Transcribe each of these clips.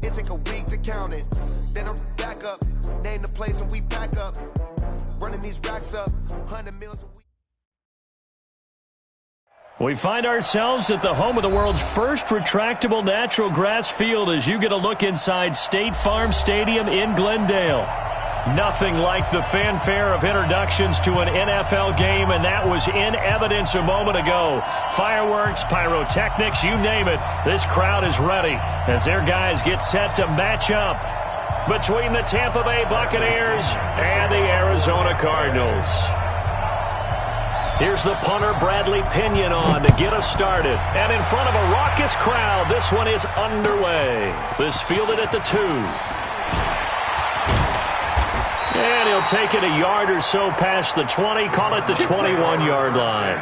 It take a week to count it. Then I'm back up, name the place and we back up. Running these racks up, 100 meals a week. We find ourselves at the home of the world's first retractable natural grass field as you get a look inside State Farm Stadium in Glendale. Nothing like the fanfare of introductions to an NFL game, and that was in evidence a moment ago. Fireworks, pyrotechnics, you name it. This crowd is ready as their guys get set to match up between the Tampa Bay Buccaneers and the Arizona Cardinals. Here's the punter, Bradley Pinion, on to get us started. And in front of a raucous crowd, this one is underway. This fielded at the 2. And he'll take it a yard or so past the 20, call it the 21-yard line.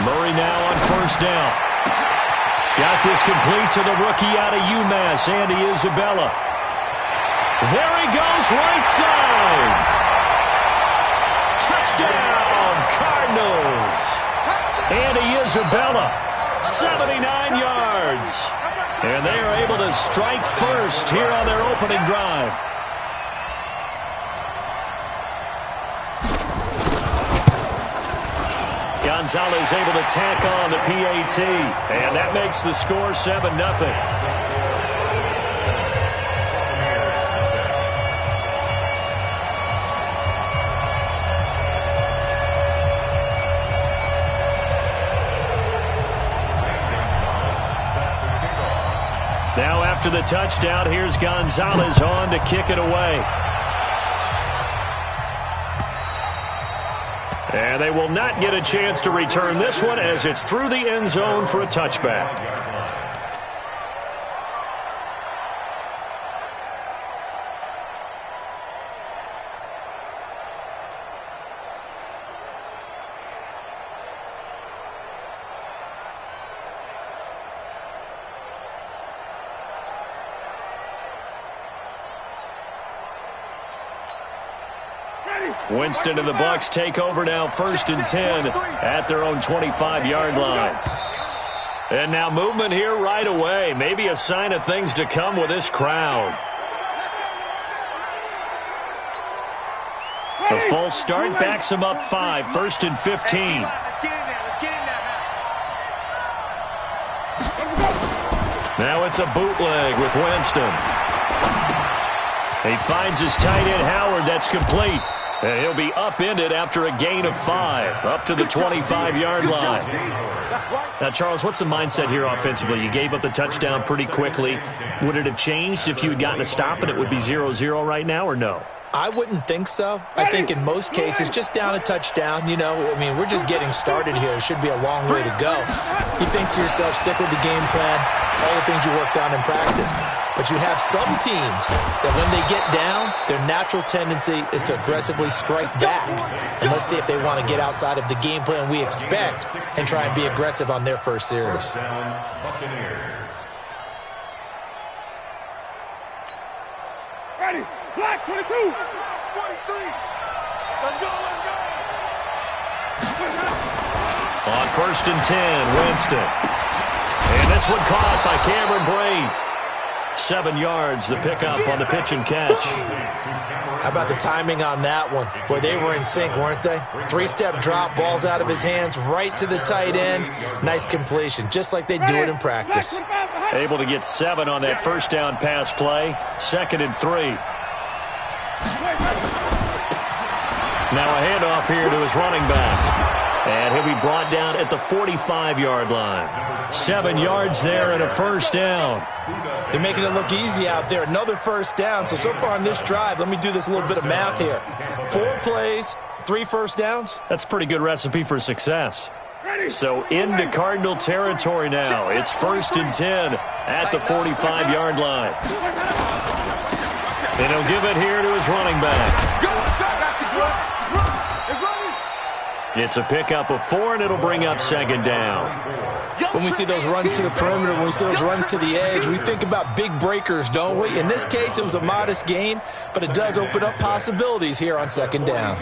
Murray now on first down. Got this complete to the rookie out of UMass, Andy Isabella. There he goes, right side. Touchdown, Cardinals. Andy Isabella, 79 yards. And they are able to strike first here on their opening drive. Gonzalez able to tack on the PAT, and that makes the score 7-0. Now after the touchdown, here's Gonzalez on to kick it away. And they will not get a chance to return this one as it's through the end zone for a touchback. Winston and the Bucs take over now, 1st and 10 at their own 25-yard line. And now movement here right away. Maybe a sign of things to come with this crowd. The false start backs them up 5, 1st and 15. Now it's a bootleg with Winston. He finds his tight end Howard. That's complete. And he'll be upended after a gain of 5, up to the 25-yard line. Now, Charles, what's the mindset here offensively? You gave up the touchdown pretty quickly. Would it have changed if you had gotten a stop and it would be 0-0 right now, or no? I wouldn't think so. I think in most cases, just down a touchdown, you know, I mean, we're just getting started here. It should be a long way to go. You think to yourself, stick with the game plan, all the things you worked on in practice. But you have some teams that when they get down, their natural tendency is to aggressively strike back. And let's see if they want to get outside of the game plan we expect and try and be aggressive on their first series. Ready, black 22, 43. Let's go, let's go. On 1st and 10, Winston. And this one caught by Cameron Brate. 7 yards, the pickup on the pitch and catch. How about the timing on that one? Boy, they were in sync, weren't they? 3-step drop, balls out of his hands, right to the tight end. Nice completion, just like they do it in practice. Able to get 7 on that first down pass play. 2nd and 3. Now a handoff here to his running back. And he'll be brought down at the 45-yard line. 7 yards there and a first down. They're making it look easy out there. Another first down. So far on this drive, let me do this little bit of math here. 4 plays, 3 first downs. That's a pretty good recipe for success. So into Cardinal territory now. It's 1st and 10 at the 45-yard line. And he'll give it here to his running back. It's a pickup of 4, and it'll bring up 2nd down. When we see those runs to the perimeter, when we see those runs to the edge, we think about big breakers, don't we? In this case, it was a modest gain, but it does open up possibilities here on 2nd down.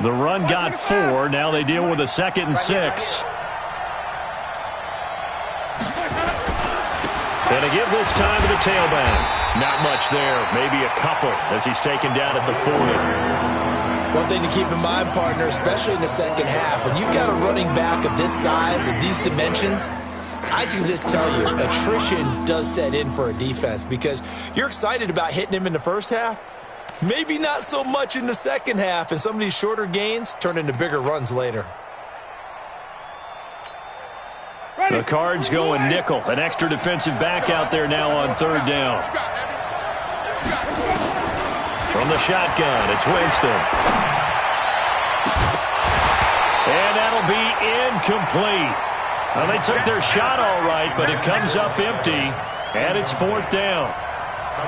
The run got 4. Now they deal with a 2nd and 6. And to give this time to the tailback. Not much there. Maybe a couple as he's taken down at the 40. One thing to keep in mind, partner, especially in the second half, when you've got a running back of this size, of these dimensions, I can just tell you, attrition does set in for a defense because you're excited about hitting him in the first half. Maybe not so much in the second half, and some of these shorter gains turn into bigger runs later. The Cards going nickel. An extra defensive back out there now on 3rd down. From the shotgun, it's Winston. And that'll be incomplete. Well, they took their shot all right, but it comes up empty, and it's 4th down.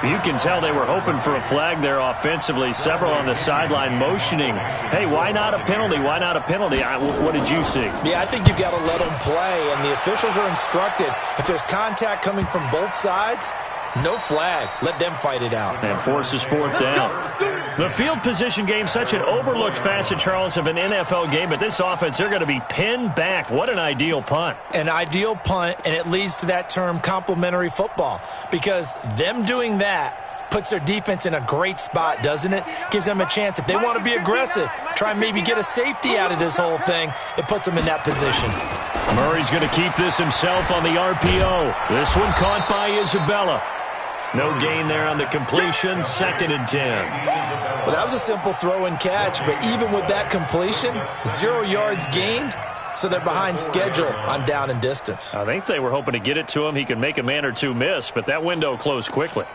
You can tell they were hoping for a flag there offensively. Several on the sideline motioning, hey, why not a penalty? Why not a penalty? What did you see? Yeah, I think you've got to let them play, and the officials are instructed. If there's contact coming from both sides, no flag. Let them fight it out. And forces 4th down. The field position game, such an overlooked facet, Charles, of an NFL game, but this offense, they're going to be pinned back. What an ideal punt. An ideal punt, and it leads to that term complementary football, because them doing that puts their defense in a great spot, doesn't it? Gives them a chance. If they want to be aggressive, try and maybe get a safety out of this whole thing, it puts them in that position. Murray's going to keep this himself on the RPO. This one caught by Isabella. No gain there on the completion, 2nd and 10. Well, that was a simple throw and catch, but even with that completion, 0 yards gained, so they're behind schedule on down and distance. I think they were hoping to get it to him. He could make a man or two miss, but that window closed quickly.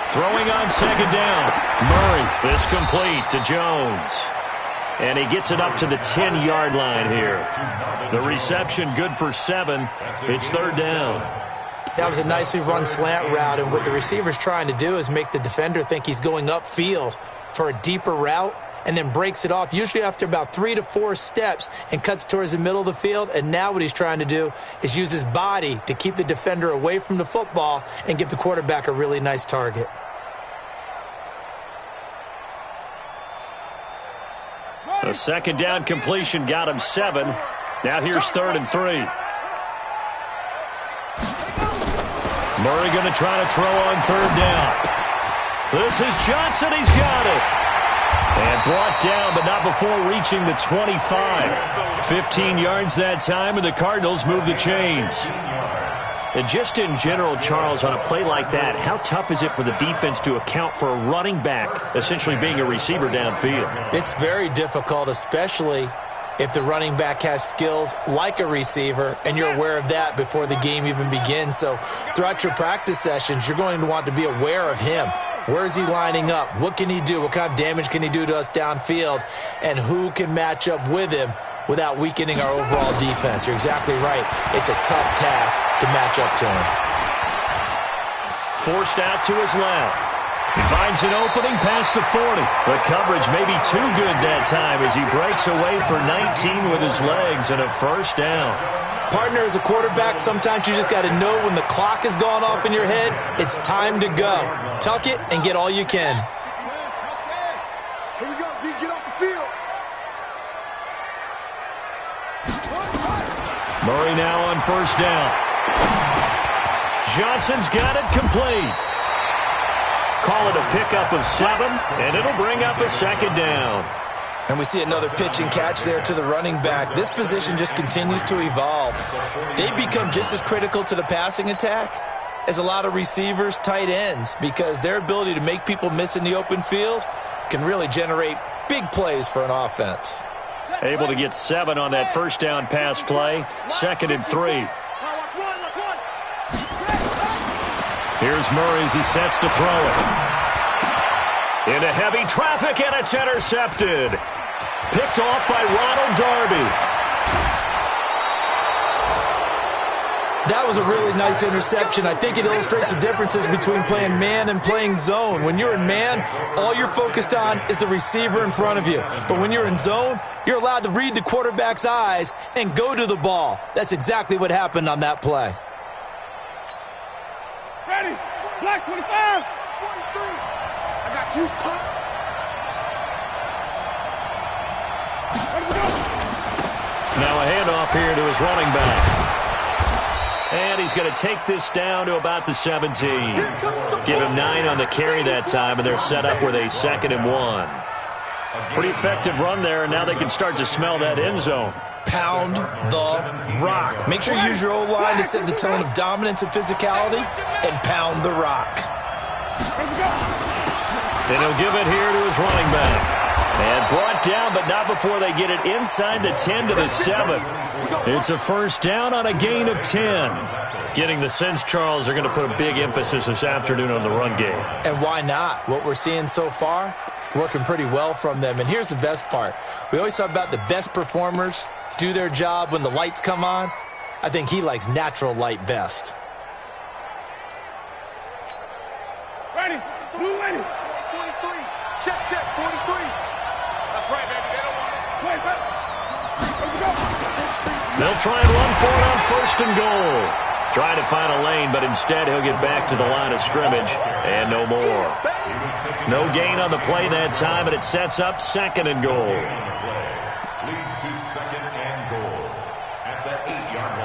Throwing on 2nd down. Murray is complete to Jones. And he gets it up to the 10-yard line here. The reception good for 7. It's 3rd down. That was a nicely run slant route, and what the receiver's trying to do is make the defender think he's going upfield for a deeper route, and then breaks it off, usually after about 3 to 4 steps, and cuts towards the middle of the field. And now what he's trying to do is use his body to keep the defender away from the football and give the quarterback a really nice target. The 2nd down completion got him 7. Now here's 3rd and 3. Murray going to try to throw on 3rd down. This is Johnson. He's got it. And brought down, but not before reaching the 25. 15 yards that time, and the Cardinals move the chains. And just in general, Charles, on a play like that, how tough is it for the defense to account for a running back essentially being a receiver downfield? It's very difficult, especially if the running back has skills like a receiver, and you're aware of that before the game even begins. So throughout your practice sessions, you're going to want to be aware of him. Where is he lining up? What can he do? What kind of damage can he do to us downfield? And who can match up with him without weakening our overall defense? You're exactly right. It's a tough task to match up to him. Forced out to his left. He finds an opening past the 40. The coverage may be too good that time as he breaks away for 19 with his legs and a 1st down. Partner, as a quarterback, sometimes you just got to know when the clock has gone off in your head, it's time to go. Tuck it and get all you can. Here we go, D, get off the field. Murray now on 1st down. Johnson's got it complete. Call it a pickup of 7, and it'll bring up a 2nd down. And we see another pitch and catch there to the running back. This position just continues to evolve. They become just as critical to the passing attack is a lot of receivers, tight ends, because their ability to make people miss in the open field can really generate big plays for an offense. Able to get 7 on that first down pass play. 2nd and 3. Here's Murray as he sets to throw it. Into heavy traffic, and it's intercepted. Picked off by Ronald Darby. That was a really nice interception. I think it illustrates the differences between playing man and playing zone. When you're in man, all you're focused on is the receiver in front of you. But when you're in zone, you're allowed to read the quarterback's eyes and go to the ball. That's exactly what happened on that play. Ready? Black 25. 43. I got you, pop. Ready to go. Now a handoff here to his running back. And he's going to take this down to about the 17. Give him 9 on the carry that time, and they're set up with a 2nd and 1. Pretty effective run there, and now they can start to smell that end zone. Pound the rock. Make sure you use your O-line to set the tone of dominance and physicality, and pound the rock. And he'll give it here to his running back. And brought down, but not before they get it inside the 10 to the 7. It's a first down on a gain of 10. Getting the sense, Charles, they're going to put a big emphasis this afternoon on the run game. And why not? What we're seeing so far, working pretty well from them. And here's the best part. We always talk about the best performers do their job when the lights come on. I think he likes natural light best. Ready? Blue ready. 43. Check, 43. That's right, baby. They don't want it. Wait, wait. Let's go. They'll try and run for it on 1st and goal. Trying to find a lane, but instead he'll get back to the line of scrimmage and no more. No gain on the play that time, and it sets up 2nd and goal. Leads to 2nd and goal at the 8-yard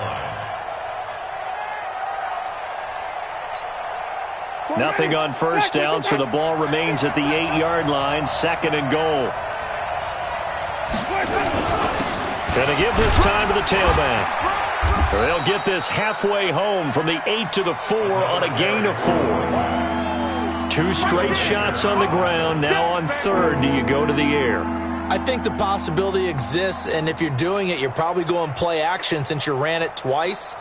line. Nothing on first down, so the ball remains at the 8-yard line. 2nd and goal. Going to give this time to the tailback. They'll get this halfway home from the 8 to the 4 on a gain of 4. 2 straight shots on the ground. Now on 3rd, do you go to the air? I think the possibility exists, and if you're doing it, you're probably going play action since you ran it twice.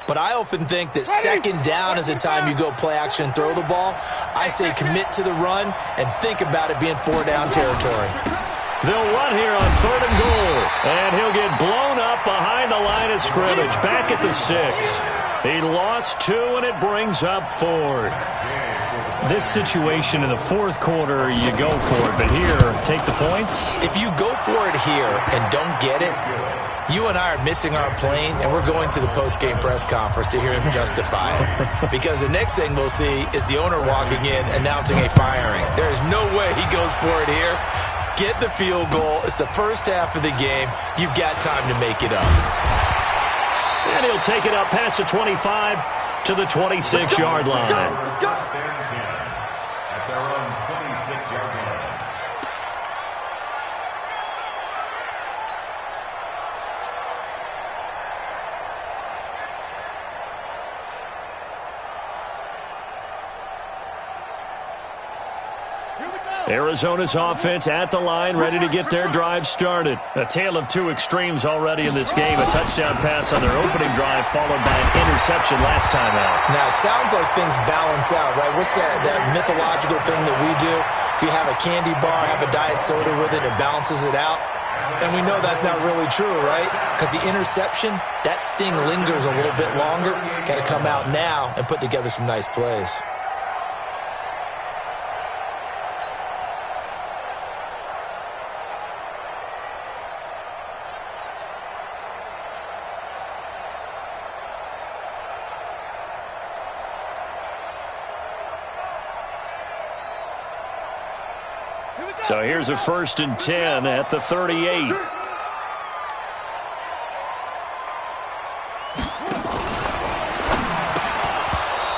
But I often think that 2nd down is the time you go play action and throw the ball. I say commit to the run and think about it being 4-down territory. They'll run here on 3rd and goal. And he'll get blown up behind the line of scrimmage. Back at the 6. He lost 2, and it brings up 4th. This situation in the 4th quarter, you go for it. But here, take the points. If you go for it here and don't get it, you and I are missing our plane, and we're going to the post-game press conference to hear him justify it. Because the next thing we'll see is the owner walking in announcing a firing. There is no way he goes for it here. Get the field goal. It's the first half of the game. You've got time to make it up. And he'll take it up past the 25 to the 26-yard line. At their own 26-yard line. Arizona's offense at the line, ready to get their drive started. A tale of 2 extremes already in this game. A touchdown pass on their opening drive, followed by an interception last time out. Now, it sounds like things balance out, right? What's that mythological thing that we do? If you have a candy bar, have a diet soda with it, it balances it out. And we know that's not really true, right? Because the interception, that sting lingers a little bit longer. Got to come out now and put together some nice plays. So here's a 1st and 10 at the 38.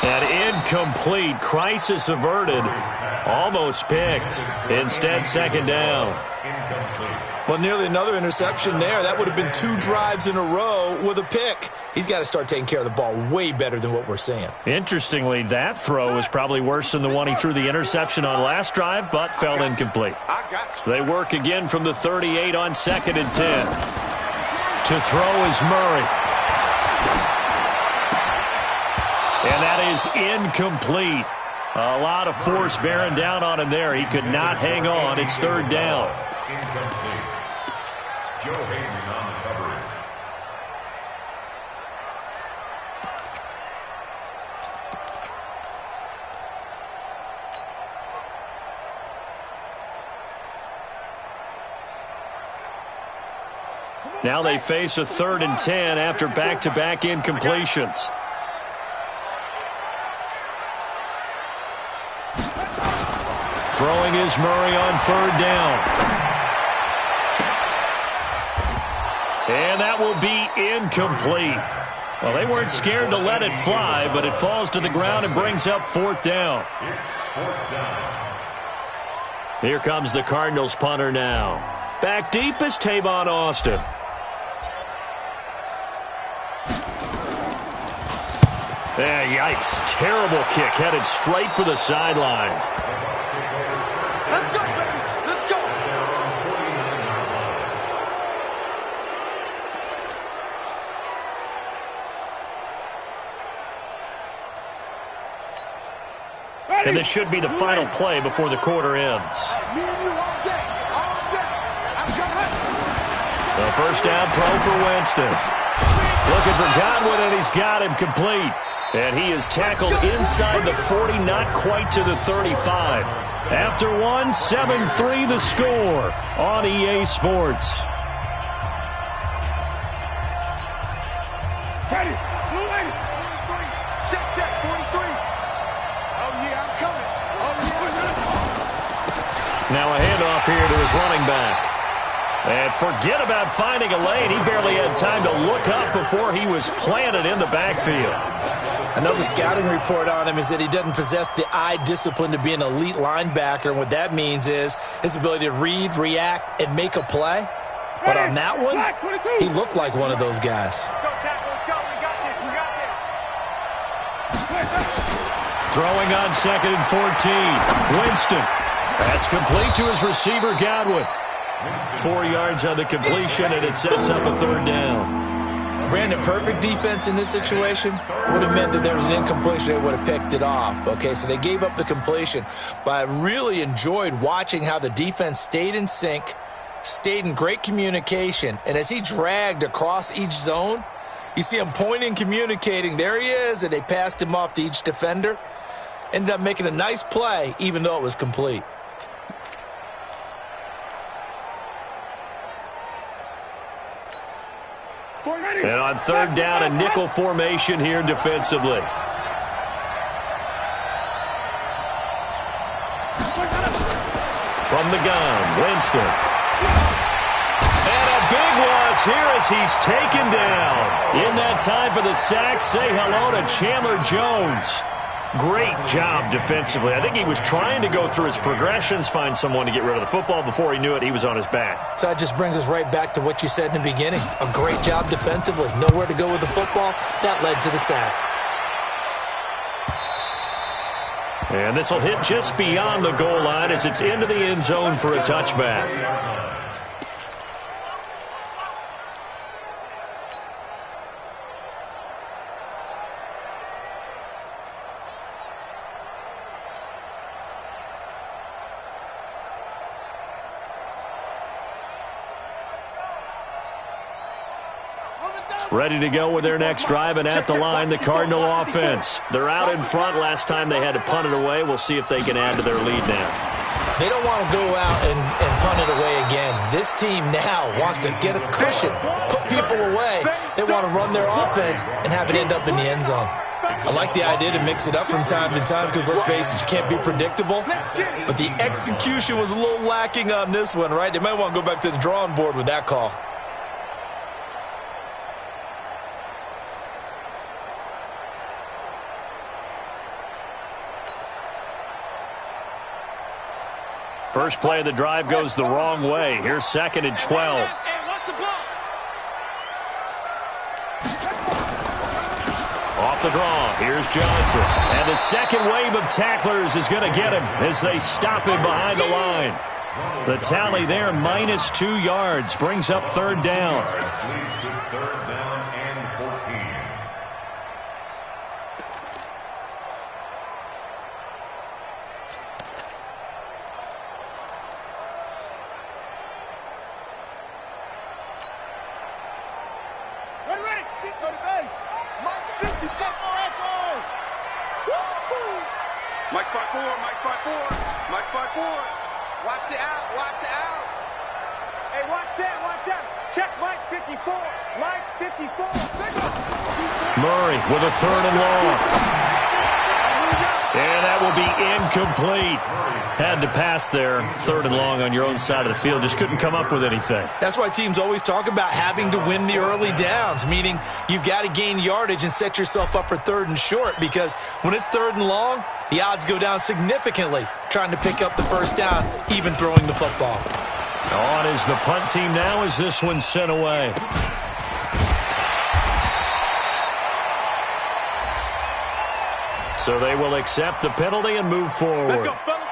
And incomplete. Crisis averted. Almost picked. Instead, second down. Well, nearly another interception there. That would have been 2 drives in a row with a pick. He's got to start taking care of the ball way better than what we're seeing. Interestingly, that throw was probably worse than the one he threw the interception on last drive, but fell incomplete. They work again from the 38 on 2nd and 10. To throw is Murray. And that is incomplete. A lot of force bearing down on him there. He could not hang on. It's 3rd down. Incomplete. Joe Hayden on the coverage. Now they face a 3rd and 10 after back-to-back incompletions. Throwing is Murray on 3rd down. And that will be incomplete. Well, they weren't scared to let it fly, but it falls to the ground and brings up 4th down. It's 4th down. Here comes the Cardinals punter now. Back deep is Tavon Austin. Yeah, yikes. Terrible kick headed straight for the sidelines. Let's go, baby. Let's go. And this should be the final play before the quarter ends. Me and you all day. All day. I'm coming. The first down throw for Winston. Looking for Godwin, and he's got him complete. And he is tackled inside the 40, not quite to the 35. After one, 7-3 the score on EA Sports. Ready. Blue lady. 43. Check, 43. Oh, yeah, I'm coming. Oh, yeah. Now a handoff here to his running back. And forget about finding a lane. He barely had time to look up before he was planted in the backfield. I know the scouting report on him is that he doesn't possess the eye discipline to be an elite linebacker. And what that means is his ability to read, react, and make a play. But on that one, he looked like one of those guys. Throwing on 2nd and 14. Winston. That's complete to his receiver, Godwin. 4 yards on the completion, and it sets up a 3rd down. Brandon, perfect defense in this situation would have meant that there was an incompletion. They would have picked it off. Okay, so they gave up the completion. But I really enjoyed watching how the defense stayed in sync, stayed in great communication. And as he dragged across each zone, you see him pointing, communicating. There he is, and they passed him off to each defender. Ended up making a nice play, even though it was complete. And on 3rd down, a nickel formation here defensively. From the gun, Winston. And a big loss here as he's taken down. In that time for the sack, say hello to Chandler Jones. Great job defensively. I think he was trying to go through his progressions, find someone to get rid of the football. Before he knew it, he was on his back. So that just brings us right back to what you said in the beginning. A great job defensively. Nowhere to go with the football. That led to the sack. And this will hit just beyond the goal line as it's into the end zone for a touchback. Ready to go with their next drive, and at the line, the Cardinal offense. They're out in front. Last time they had to punt it away. We'll see if they can add to their lead now. They don't want to go out and punt it away again. This team now wants to get a cushion, put people away. They want to run their offense and have it end up in the end zone. I like the idea to mix it up from time to time because, let's face it, you can't be predictable. But the execution was a little lacking on this one, right? They might want to go back to the drawing board with that call. First play of the drive goes the wrong way. Here's 2nd and 12. Off the draw, here's Johnson. And the second wave of tacklers is going to get him as they stop him behind the line. The tally there, minus 2 yards, brings up 3rd down. Leads to 3rd down and 14. Ready. Go to base. Mike 50, get more echo. Woo-hoo. Mike 5-4, Mike 5-4, Mike 5-4. Watch the out. Hey, watch that. Check Mike 54. Mike 54. Murray with a 3rd and long. And that will be incomplete. Had to pass there, 3rd and long on your own side of the field. Just couldn't come up with anything. That's why teams always talk about having to win the early downs, meaning you've got to gain yardage and set yourself up for 3rd and short, because when it's 3rd and long, the odds go down significantly trying to pick up the first down, even throwing the football. On is the punt team now as this one's sent away. So they will accept the penalty and move forward. Let's go, fellas.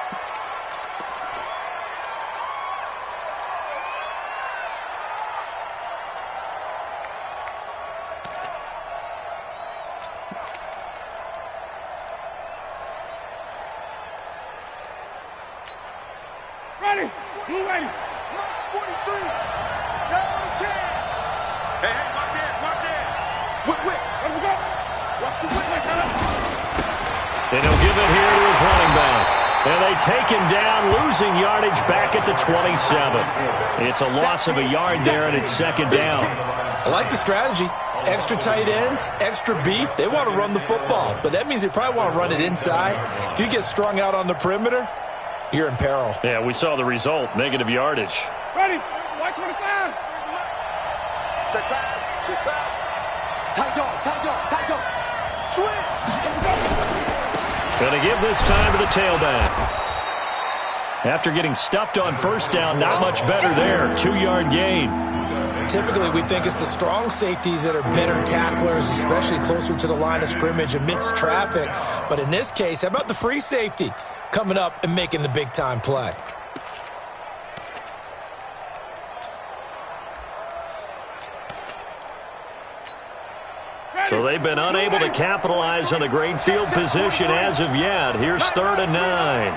Ready. You ready? March 43. No chance. Hey, watch it. Quick. Let him go. Watch the whip. And he'll give it here to his running back. And they take him down, losing yardage back at the 27. It's a loss of a yard there, and it's 2nd down. I like the strategy. Extra tight ends, extra beef. They want to run the football, but that means they probably want to run it inside. If you get strung out on the perimeter, you're in peril. Yeah, we saw the result, negative yardage. Ready. White 25. Check pass. Tight dog. Switch. Going to give this time to the tailback. After getting stuffed on 1st down, not much better there. 2-yard gain. Typically, we think it's the strong safeties that are better tacklers, especially closer to the line of scrimmage amidst traffic. But in this case, how about the free safety coming up and making the big-time play? So they've been unable to capitalize on the great field position as of yet. Here's 3rd and 9.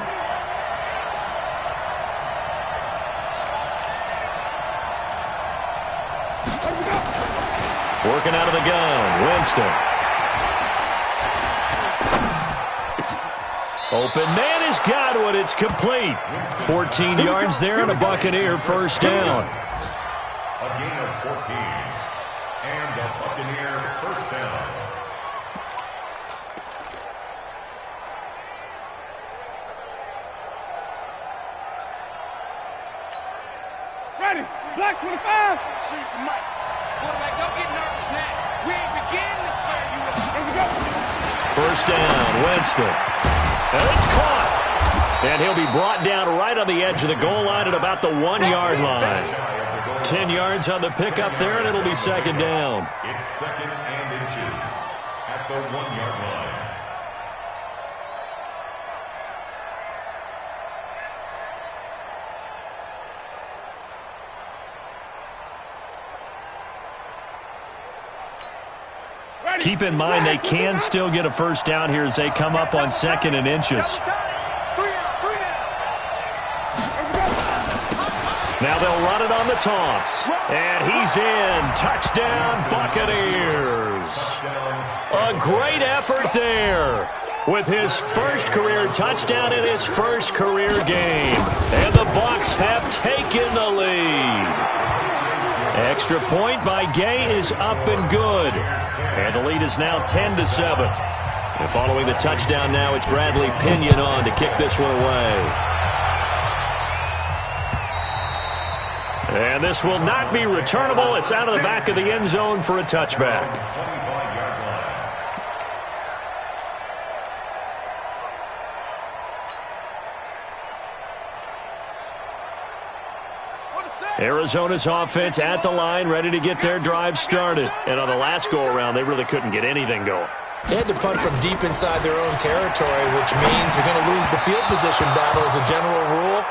Working out of the gun, Winston. Open man has got one. It's complete. 14 yards there and a Buccaneer 1st down. A gain of 14. And a Buccaneer 1st down. Ready. Black 25. Mike. Quarterback, don't get nervous now. We ain't beginning to tear you up. Here we go. 1st down, Winston. And it's caught. And he'll be brought down right on the edge of the goal line at about the 1-yard line. 10 yards on the pickup there, and it'll be 2nd down. It's 2nd and inches at the 1-yard line. Keep in mind they can still get a 1st down here as they come up on 2nd and inches. Now they'll run it on the toss. And he's in. Touchdown, Buccaneers. A great effort there with his 1st career touchdown in his 1st career game. And the Bucs have taken the lead. Extra point by Gay is up and good. And the lead is now 10-7. And following the touchdown now, it's Bradley Pinion on to kick this one away. And this will not be returnable. It's out of the back of the end zone for a touchback. Arizona's offense at the line, ready to get their drive started. And on the last go-around, they really couldn't get anything going. They had to punt from deep inside their own territory, which means you're going to lose the field position battle as a general rule.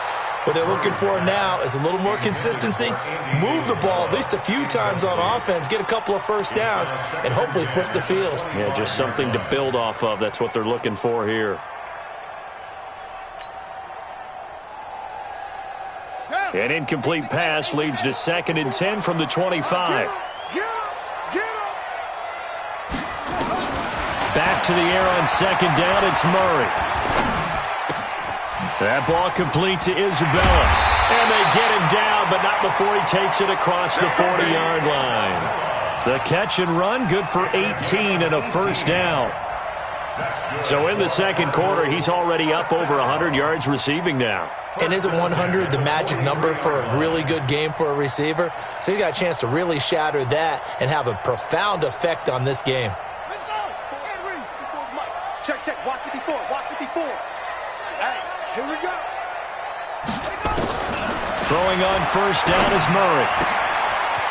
What they're looking for now is a little more consistency, move the ball at least a few times on offense, get a couple of first downs, and hopefully flip the field. Yeah, just something to build off of. That's what they're looking for here. An incomplete pass leads to 2nd and 10 from the 25. Back to the air on 2nd down, it's Murray. That ball complete to Isabella. And they get him down, but not before he takes it across the 40-yard line. The catch and run, good for 18 and a first down. So in the second quarter, he's already up over 100 yards receiving now. And isn't 100 the magic number for a really good game for a receiver? So he got a chance to really shatter that and have a profound effect on this game. Let's go. Check, check. Watch 54. Watch 54. Hey, here we go. Throwing on first down is Murray.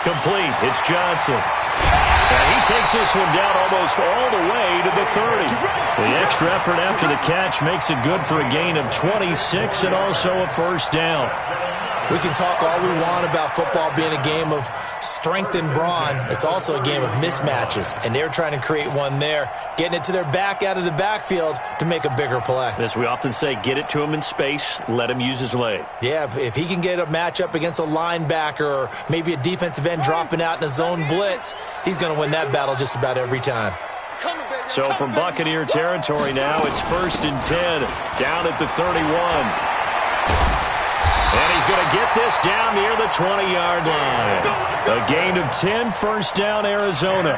Complete. It's Johnson. And he takes this one down almost all the way to the 30. The extra effort after the catch makes it good for a gain of 26 and also a first down. We can talk all we want about football being a game of strength and brawn. It's also a game of mismatches, and they're trying to create one there, getting it to their back out of the backfield to make a bigger play. As we often say, get it to him in space, let him use his leg. Yeah, if he can get a matchup against a linebacker or maybe a defensive end dropping out in a zone blitz, he's going to win that battle just about every time. So from Buccaneer territory now, it's 1st and 10, down at the 31. And he's going to get this down near the 20-yard line. A gain of 10, first down, Arizona.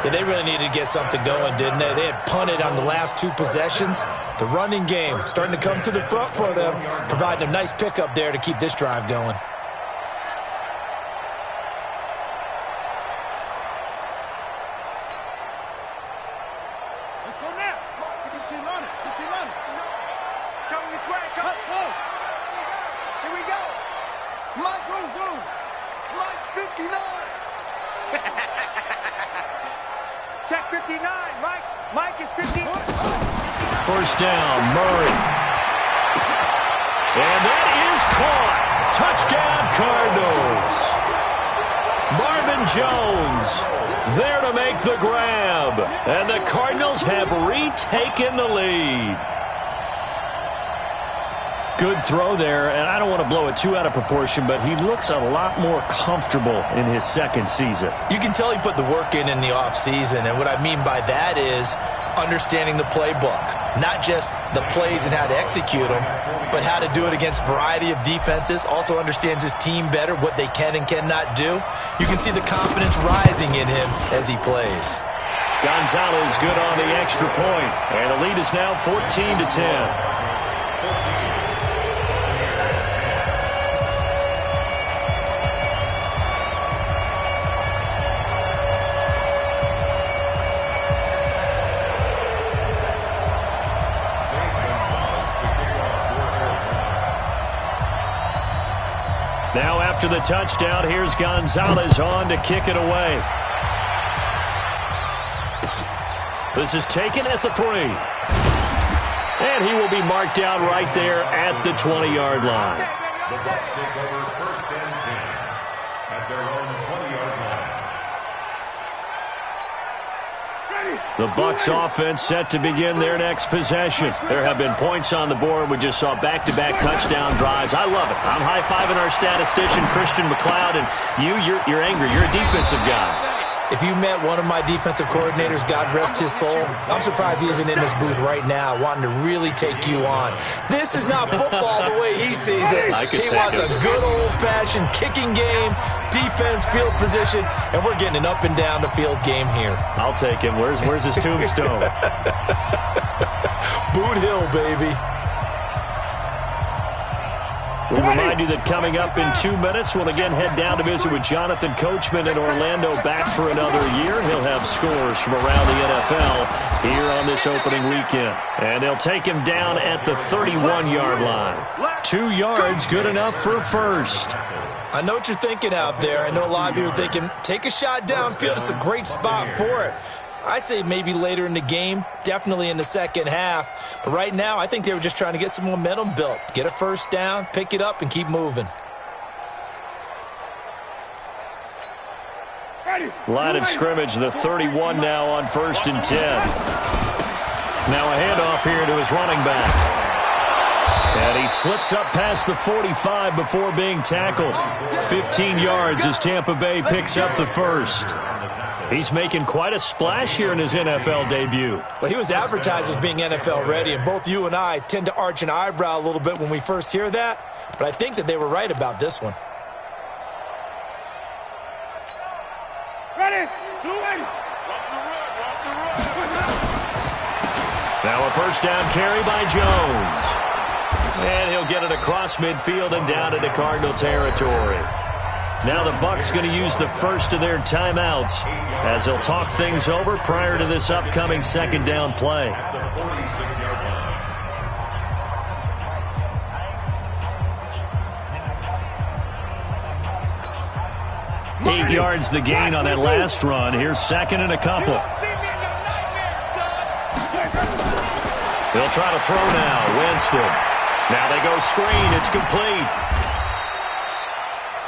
Yeah, they really needed to get something going, didn't they? They had punted on the last 2 possessions. The running game starting to come to the front for them, providing a nice pickup there to keep this drive going. Let's go now. It's coming this way. Come on. Here we go. Mike, zoom. Mike 59. Check 59. Mike is 59. First down, Murray. And that is caught. Touchdown, Cardinals. Marvin Jones there to make the grab. And the Cardinals have retaken the lead. Good throw there, and I don't want to blow it too out of proportion, but he looks a lot more comfortable in his second season. You can tell he put the work in the offseason, and what I mean by that is understanding the playbook. Not just the plays and how to execute them, but how to do it against a variety of defenses. Also understands his team better, what they can and cannot do. You can see the confidence rising in him as he plays. Gonzalez good on the extra point, and the lead is now 14-10. Now after the touchdown, here's Gonzalez on to kick it away. This is taken at the 3. And he will be marked down right there at the 20-yard line. The Bucs take over 1st and 10 at their own 20-yard line. The Bucs offense set to begin their next possession. There have been points on the board. We just saw back-to-back touchdown drives. I love it. I'm high-fiving our statistician, Christian McLeod, and you're angry. You're a defensive guy. If you met one of my defensive coordinators, God rest his soul, I'm surprised he isn't in this booth right now wanting to really take you on. This is not football the way he sees it. He wants a good old-fashioned kicking game, defense, field position, and we're getting an up and down the field game here. I'll take him. Where's his tombstone? Boot Hill, baby. We remind you that coming up in 2 minutes, we'll again head down to visit with Jonathan Coachman in Orlando, back for another year. He'll have scores from around the NFL here on this opening weekend. And they'll take him down at the 31-yard line. 2 yards, good enough for first. I know what you're thinking out there. I know a lot of you are thinking, take a shot downfield. It's a great spot for it. I'd say maybe later in the game, definitely in the second half. But right now, I think they were just trying to get some momentum built. Get a first down, pick it up, and keep moving. Line of scrimmage, the 31 now on 1st and 10. Now a handoff here to his running back. And he slips up past the 45 before being tackled. 15 yards as Tampa Bay picks up the first. He's making quite a splash here in his NFL debut. Well, he was advertised as being NFL ready, and both you and I tend to arch an eyebrow a little bit when we first hear that. But I think that they were right about this one. Ready? Watch the run. Watch the run. Now a first down carry by Jones. And he'll get it across midfield and down into Cardinal territory. Now the Bucs going to use the first of their timeouts as they'll talk things over prior to this upcoming second down play. 8 yards the gain on that last run. Here's second and a couple. They'll try to throw now. Winston. Now they go screen. It's complete.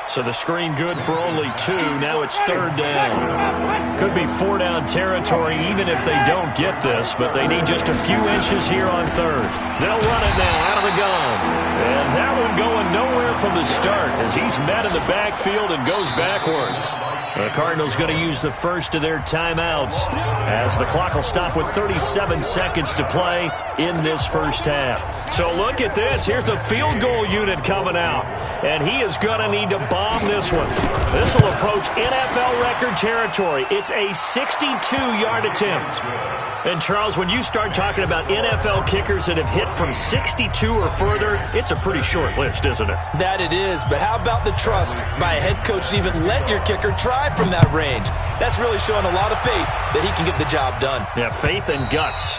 So the screen good for only 2. Now it's 3rd down. Could be 4-down territory even if they don't get this, but they need just a few inches here on 3rd. They'll run it now out of the gun. And that one going nowhere from the start as he's met in the backfield and goes backwards. The Cardinals going to use the first of their timeouts as the clock will stop with 37 seconds to play in this first half. So look at this. Here's the field goal unit coming out. And he is going to need to bomb this one. This will approach NFL record territory. It's a 62-yard attempt. And, Charles, when you start talking about NFL kickers that have hit from 62 or further, it's a pretty short list, isn't it? That it is, but how about the trust by a head coach to even let your kicker try from that range? That's really showing a lot of faith that he can get the job done. Yeah, faith and guts.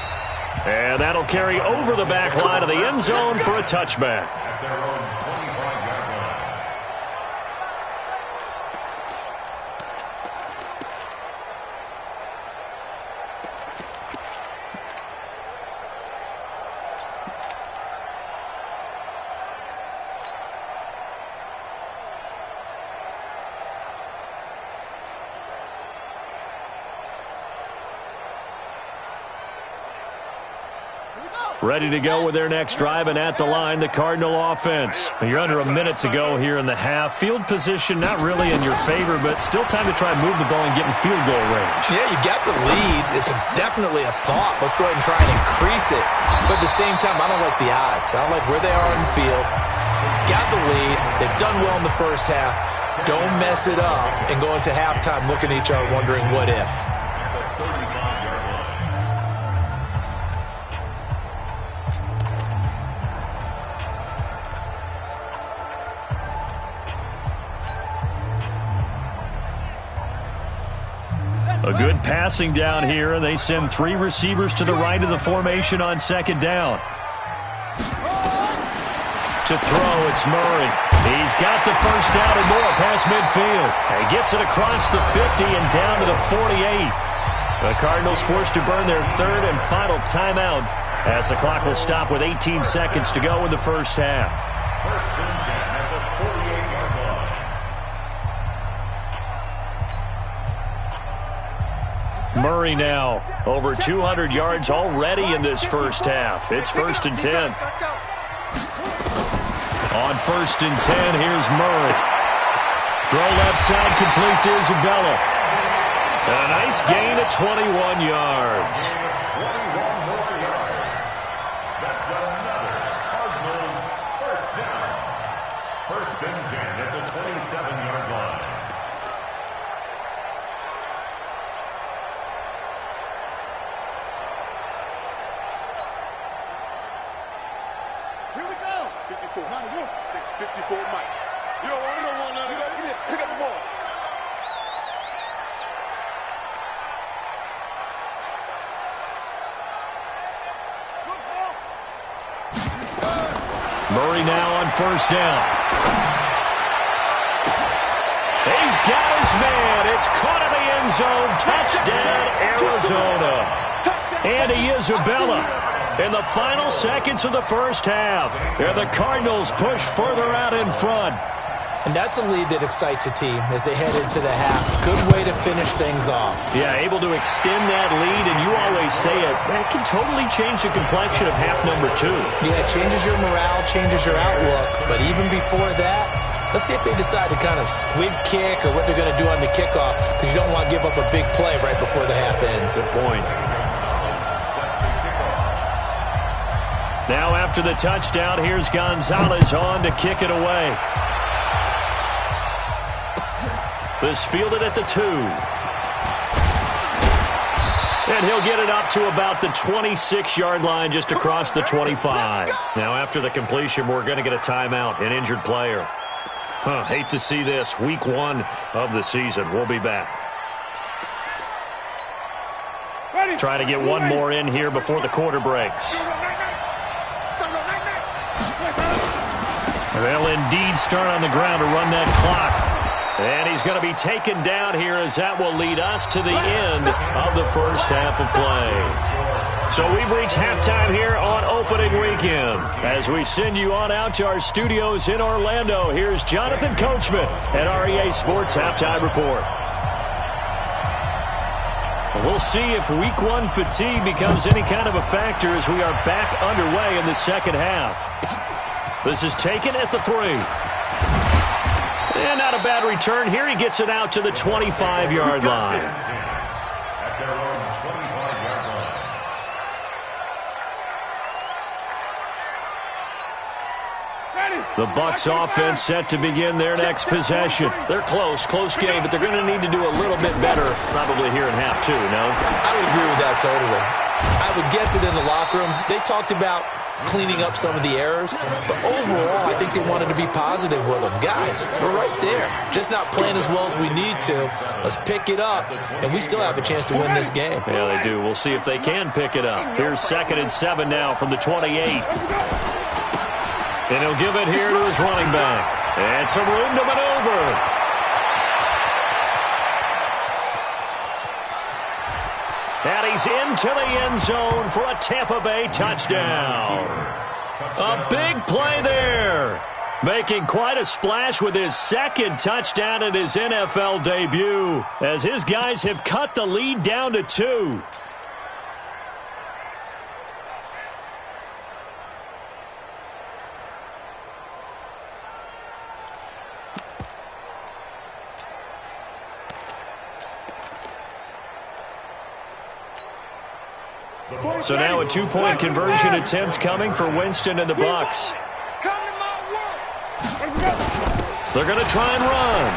And that'll carry over the back line of the end zone for a touchback. Ready to go with their next drive, and at the line, the Cardinal offense. You're under a minute to go here in the half. Field position not really in your favor, but still time to try and move the ball and get in field goal range. Yeah, you got the lead. It's definitely a thought. Let's go ahead and try and increase it. But at the same time, I don't like the odds. I don't like where they are in the field. Got the lead. They've done well in the first half. Don't mess it up and go into halftime looking at each other wondering what if. A good passing down here, and they send 3 receivers to the right of the formation on second down. To throw, it's Murray. He's got the first down and more past midfield. He gets it across the 50 and down to the 48. The Cardinals forced to burn their 3rd and final timeout as the clock will stop with 18 seconds to go in the first half. First and 10 at the 48-yard line. Murray now over 200 yards already in this first half. It's 1st and 10. On 1st and 10, here's Murray. Throw left side completes Isabella. A nice gain of 21 yards. 21 more yards. That's another Cardinals first down. 1st and 10 at the 27-yard line. Here we go. 54. 54, Mike. You don't want none of that. Pick up the ball. Murray now on first down. He's got his man. It's caught in the end zone. Touchdown, Arizona. Andy Isabella in the final seconds of the first half. And the Cardinals push further out in front. And that's a lead that excites a team as they head into the half. Good way to finish things off. Yeah, able to extend that lead, and you always say it, that can totally change the complexion of half number 2. Yeah, it changes your morale, changes your outlook. But even before that, let's see if they decide to kind of squib kick or what they're going to do on the kickoff, because you don't want to give up a big play right before the half ends. Good point. Now after the touchdown, here's Gonzalez on to kick it away. This fielded at the 2. And he'll get it up to about the 26-yard line, just across the 25. Now after the completion, we're going to get a timeout, an injured player. Hate to see this. Week 1 of the season. We'll be back. Try to get one more in here before the quarter breaks. They'll indeed start on the ground to run that clock. And he's going to be taken down here, as that will lead us to the end of the first half of play. So we've reached halftime here on opening weekend. As we send you on out to our studios in Orlando, here's Jonathan Coachman at REA Sports Halftime Report. We'll see if Week 1 fatigue becomes any kind of a factor as we are back underway in the second half. This is taken at the 3. And not a bad return here. He gets it out to the 25-yard line. At their own 25-yard line. The Bucs offense set to begin their next possession. They're close game, but they're going to need to do a little bit better probably here in half 2, no? I would agree with that totally. I would guess it in the locker room. They talked about cleaning up some of the errors, but overall, I think they wanted to be positive with them. Guys, we're right there. Just not playing as well as we need to. Let's pick it up, and we still have a chance to win this game. Yeah, they do. We'll see if they can pick it up. Here's 2nd and 7 now from the 28. And he'll give it here to his running back. And some room to maneuver. And he's into the end zone for a Tampa Bay touchdown. A big play there. Making quite a splash with his 2nd touchdown in his NFL debut, as his guys have cut the lead down to 2. So now a 2-point conversion attempt coming for Winston and the Bucs. They're going to try and run.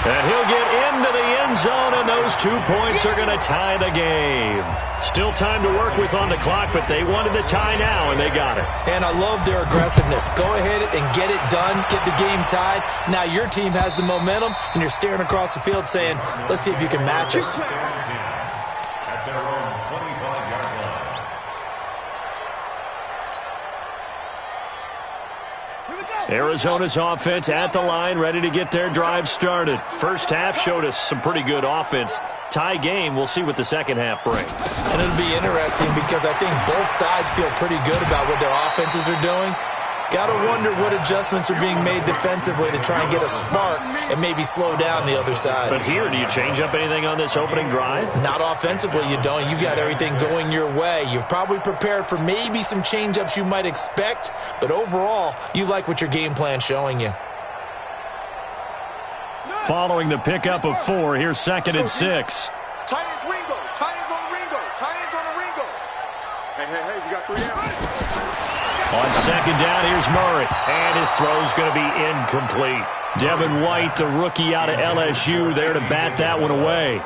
And he'll get into the end zone, and those 2 points are going to tie the game. Still time to work with on the clock, but they wanted the tie now, and they got it. And I love their aggressiveness. Go ahead and get it done, get the game tied. Now your team has the momentum, and you're staring across the field saying, let's see if you can match us. At their own 25-yard line. Arizona's offense at the line, ready to get their drive started. First half showed us some pretty good offense. Tie game, we'll see what the second half brings. And it'll be interesting because I think both sides feel pretty good about what their offenses are doing. Got to wonder what adjustments are being made defensively to try and get a spark and maybe slow down the other side. But here, do you change up anything on this opening drive? Not offensively, you don't. You got everything going your way. You've probably prepared for maybe some change-ups you might expect, but overall, you like what your game plan's showing you. Following the pickup of 4, here's 2nd and 6. Tight ends Ringo. Tight ends on the Ringo. Tight ends on the Ringo. Hey, we got 3 downs. On 2nd down, here's Murray. And his throw's going to be incomplete. Devin White, the rookie out of LSU, there to bat that one away.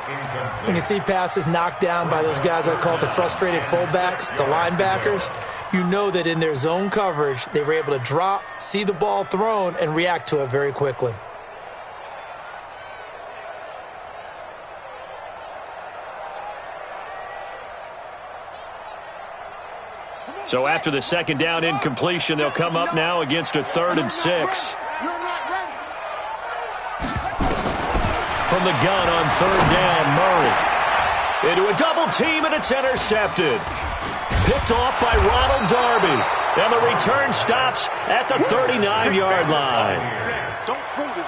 When you see passes knocked down by those guys I call the frustrated fullbacks, the linebackers, you know that in their zone coverage, they were able to drop, see the ball thrown, and react to it very quickly. So after the second down incompletion, they'll come up now against a 3rd and 6. From the gun on 3rd down, Murray. Into a double team, and it's intercepted. Picked off by Ronald Darby. And the return stops at the 39-yard line.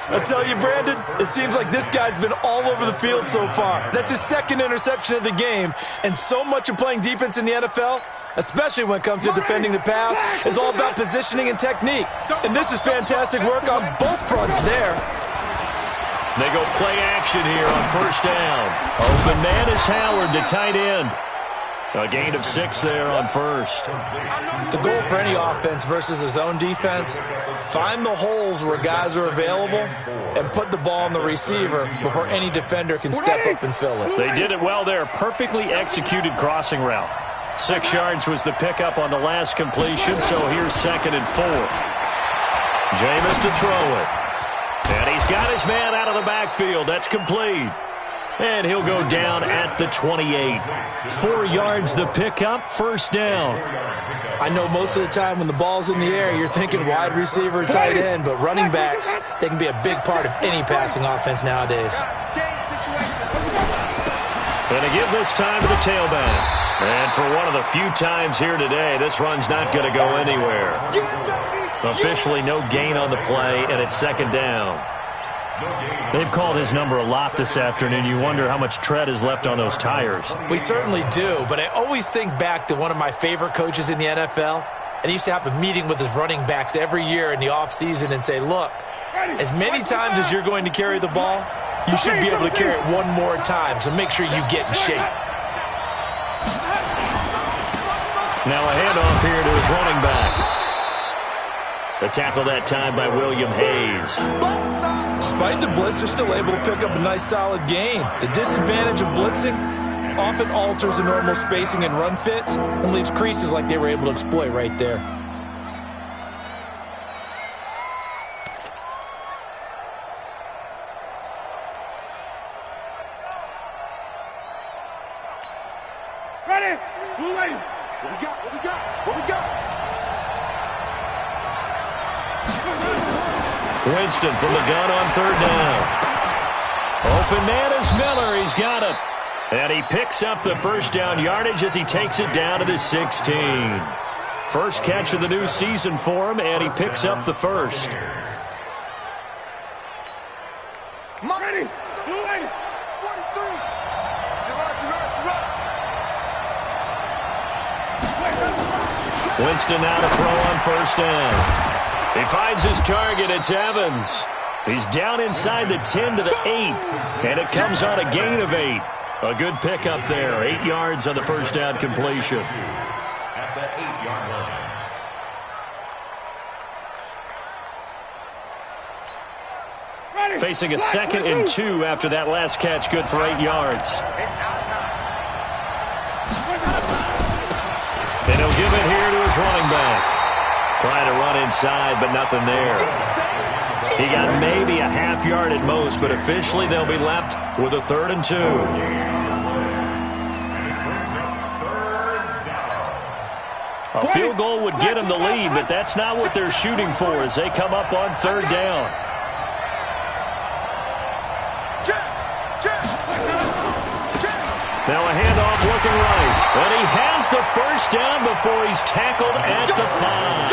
I tell you, Brandon, it seems like this guy's been all over the field so far. That's his 2nd interception of the game. And so much of playing defense in the NFL, especially when it comes to defending the pass, is all about positioning and technique. And this is fantastic work on both fronts there. They go play action here on 1st down. Open man is Howard, the tight end. A gain of 6 there on 1st. The goal for any offense versus his own defense, find the holes where guys are available and put the ball on the receiver before any defender can step up and fill it. They did it well there. Perfectly executed crossing route. 6 yards was the pickup on the last completion, so here's 2nd and 4. Jameis to throw it. And he's got his man out of the backfield. That's complete. And he'll go down at the 28. 4 yards the pickup, 1st down. I know most of the time when the ball's in the air, you're thinking wide receiver, tight end, but running backs, they can be a big part of any passing offense nowadays. And to give this time to the tailback. And for one of the few times here today, this run's not going to go anywhere. Officially no gain on the play, and it's 2nd down. They've called his number a lot this afternoon. You wonder how much tread is left on those tires. We certainly do, but I always think back to one of my favorite coaches in the NFL, and he used to have a meeting with his running backs every year in the offseason and say, look, as many times as you're going to carry the ball, you should be able to carry it one more time, so make sure you get in shape. Now a handoff here to his running back. The tackle that time by William Hayes. Despite the blitz, they're still able to pick up a nice solid gain. The disadvantage of blitzing often alters the normal spacing and run fits and leaves creases like they were able to exploit right there. Ready? Blue lady. What we got? What we got? What we got? Winston from the gun on 3rd down. Open man is Miller. He's got it. And he picks up the 1st down yardage as he takes it down to the 16. First catch of the new season for him, and he picks up the 1st. Ready? Blue lady. 43. Winston now to throw on 1st down. He finds his target. It's Evans. He's down inside the 10 to the 8. And it comes on a gain of 8. A good pickup there. 8 yards on the 1st down completion. At the 8-yard line. Facing a 2nd and 2 after that last catch. Good for 8 yards. And he'll give it here to his running back. Trying to run inside, but nothing there. He got maybe a half yard at most, but officially they'll be left with a 3rd and 2. A field goal would get him the lead, but that's not what they're shooting for as they come up on 3rd down. Now a handoff looking right. And he has the 1st down before he's tackled at the 5.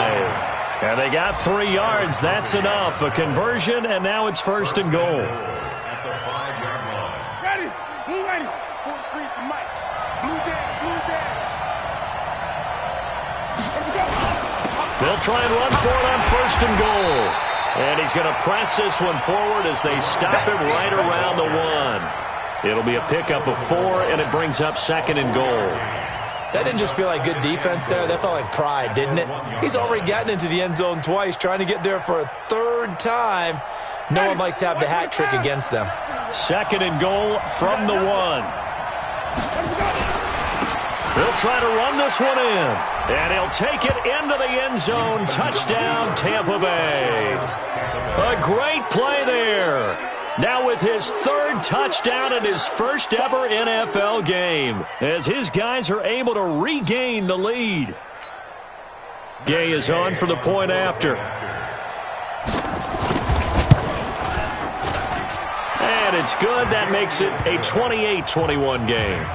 And they got 3 yards. That's enough. A conversion, and now it's 1st and goal. At the 5-yard line. Ready? Blue lady. 43 for Mike. Blue dad. Blue dad. They'll try and run for it on 1st and goal. And he's going to press this one forward as they stop him right around the 1. It'll be a pickup of 4, and it brings up 2nd and goal. That didn't just feel like good defense there. That felt like pride, didn't it? He's already gotten into the end zone twice, trying to get there for a 3rd time. No one likes to have the hat trick against them. 2nd and goal from the 1. He'll He'll try to run this one in. And he'll take it into the end zone. Touchdown, Tampa Bay. A great play there. Now with his third touchdown in his first ever NFL game, as his guys are able to regain the lead. Gay is on for the point after. And it's good. That makes it a 28-21 game.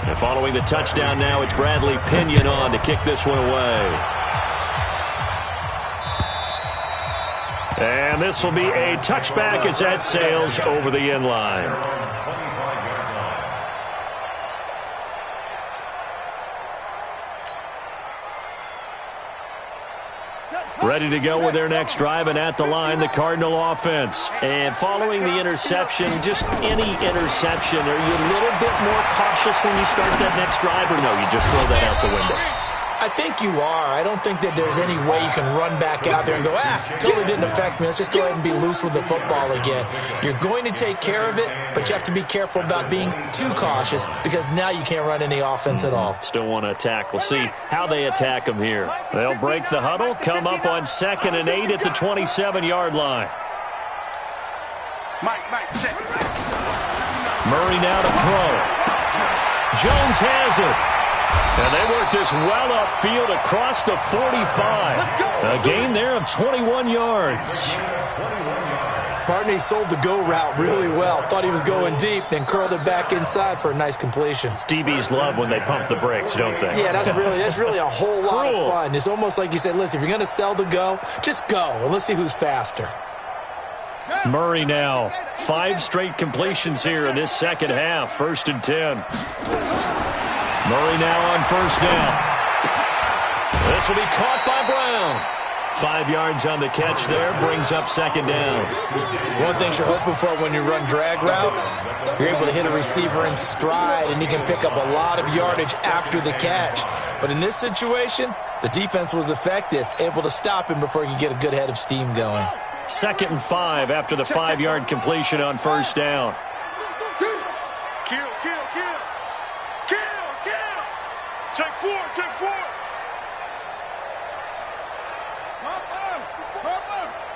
And following the touchdown now, it's Bradley Pinion on to kick this one away. And this will be a touchback as that sails over the end line. Ready to go with their next drive, and at the line, the Cardinal offense. And following the interception, just any interception, are you a little bit more cautious when you start that next drive, or no, you just throw that out the window? I think you are. I don't think that there's any way you can run back out there and go, totally didn't affect me. Let's just go ahead and be loose with the football again. You're going to take care of it, but you have to be careful about being too cautious because now you can't run any offense at all. Still want to attack. We'll see how they attack them here. They'll break the huddle, come up on 2nd and 8 at the 27-yard line. Murray now to throw. Jones has it. And they work this well upfield across the 45. A gain there of 21 yards. Barney sold the go route really well. Thought he was going deep, then curled it back inside for a nice completion. DBs love when they pump the brakes, don't they? Yeah, that's really a whole lot of fun. It's almost like you said, listen, if you're going to sell the go, just go, and let's see who's faster. Murray now. 5 straight completions here in this second half. 1st and 10. Murray now on 1st down. This will be caught by Brown. 5 yards on the catch there, brings up 2nd down. One thing you're hoping for when you run drag routes, you're able to hit a receiver in stride, and he can pick up a lot of yardage after the catch. But in this situation, the defense was effective, able to stop him before he could get a good head of steam going. 2nd and 5 after the 5-yard completion on 1st down. Take 4.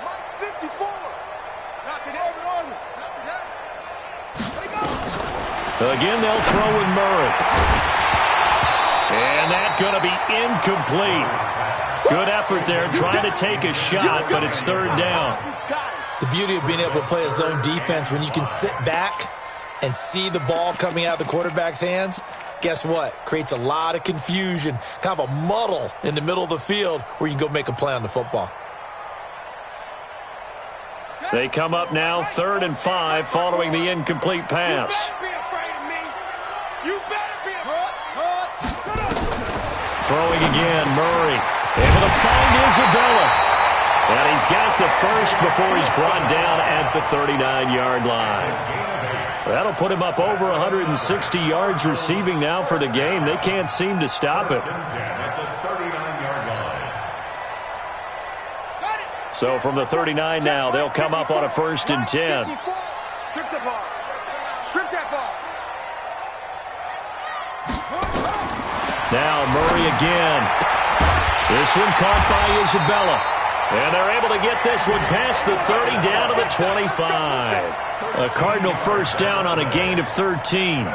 Mike 54. Not today. Again, they'll throw with Murray. And that's going to be incomplete. Good effort there, trying to take a shot, but it's 3rd down. The beauty of being able to play a zone defense when you can sit back and see the ball coming out of the quarterback's hands, guess what? Creates a lot of confusion, kind of a muddle in the middle of the field where you can go make a play on the football. They come up now 3rd and 5 following the incomplete pass. Throwing again, Murray able to find Isabella. And he's got the first before he's brought down at the 39-yard line. That'll put him up over 160 yards receiving now for the game. They can't seem to stop it. So from the 39 now, they'll come up on a 1st and 10. Strip the ball. Strip that ball. Now Murray again. This one caught by Isabella. And they're able to get this one past the 30 down to the 25. A Cardinal 1st down on a gain of 13.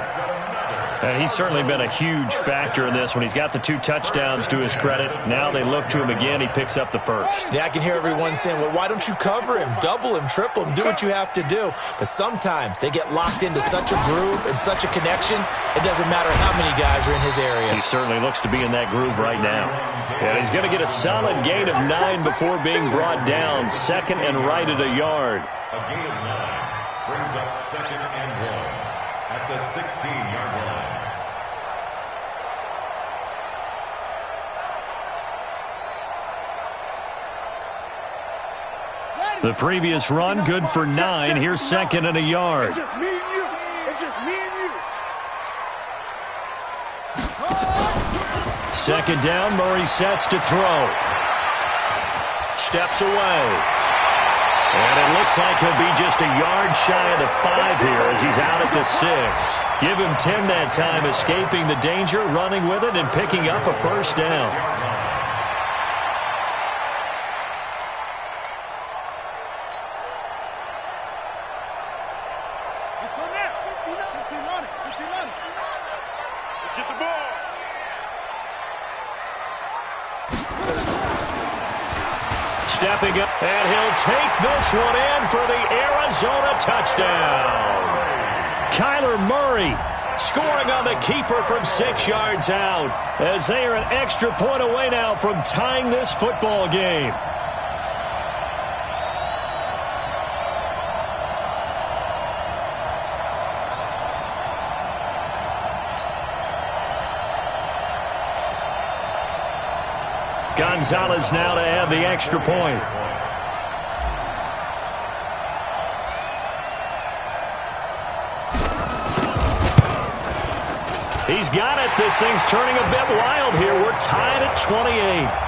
And he's certainly been a huge factor in this when he's got the 2 touchdowns to his credit. Now they look to him again. He picks up the 1st. Yeah, I can hear everyone saying, well, why don't you cover him, double him, triple him, do what you have to do. But sometimes they get locked into such a groove and such a connection, it doesn't matter how many guys are in his area. He certainly looks to be in that groove right now. And he's going to get a solid gain of 9 before being brought down. 2nd and right at a yard. A gain of 9 brings up 2nd and 1 at the 16-yard line. The previous run, good for 9. Here's 2nd and a yard. It's just me and you. It's just me and you. 2nd down, Murray sets to throw. Steps away. And it looks like he'll be just a yard shy of the 5 here as he's out at the 6. Give him 10 that time, escaping the danger, running with it, and picking up a first down. Let's go now. 15 on it. 15 on it. Let's get the ball. Stepping up, and he'll take this one in for the Arizona touchdown. Kyler Murray scoring on the keeper from 6 yards out as they are an extra point away now from tying this football game. Gonzalez now to add the extra point. He's got it. This thing's turning a bit wild here. We're tied at 28.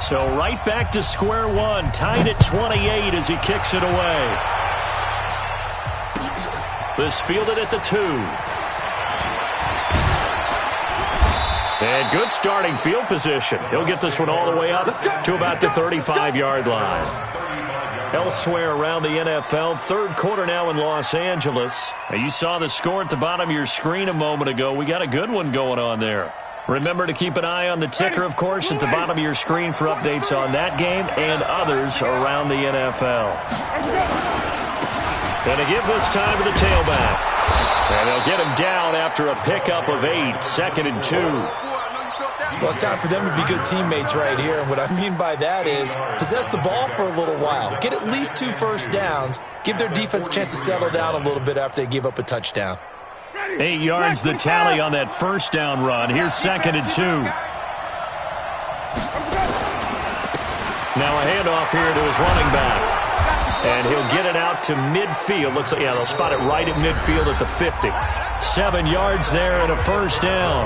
So right back to square one, tied at 28 as he kicks it away. This fielded at the 2. And good starting field position. He'll get this one all the way up to about the 35-yard line. Elsewhere around the NFL, third quarter now in Los Angeles. Now you saw the score at the bottom of your screen a moment ago. We got a good one going on there. Remember to keep an eye on the ticker, of course, at the bottom of your screen for updates on that game and others around the NFL. Going to give this time to the tailback. And they'll get him down after a pickup of 8, 2nd and 2. Well, it's time for them to be good teammates right here. And what I mean by that is possess the ball for a little while. Get at least 2 first downs. Give their defense a chance to settle down a little bit after they give up a touchdown. 8 yards the tally on that first down run. Here's 2nd and 2. Now a handoff here to his running back. And he'll get it out to midfield. Looks like, yeah, they'll spot it right at midfield at the 50. 7 yards there and a first down.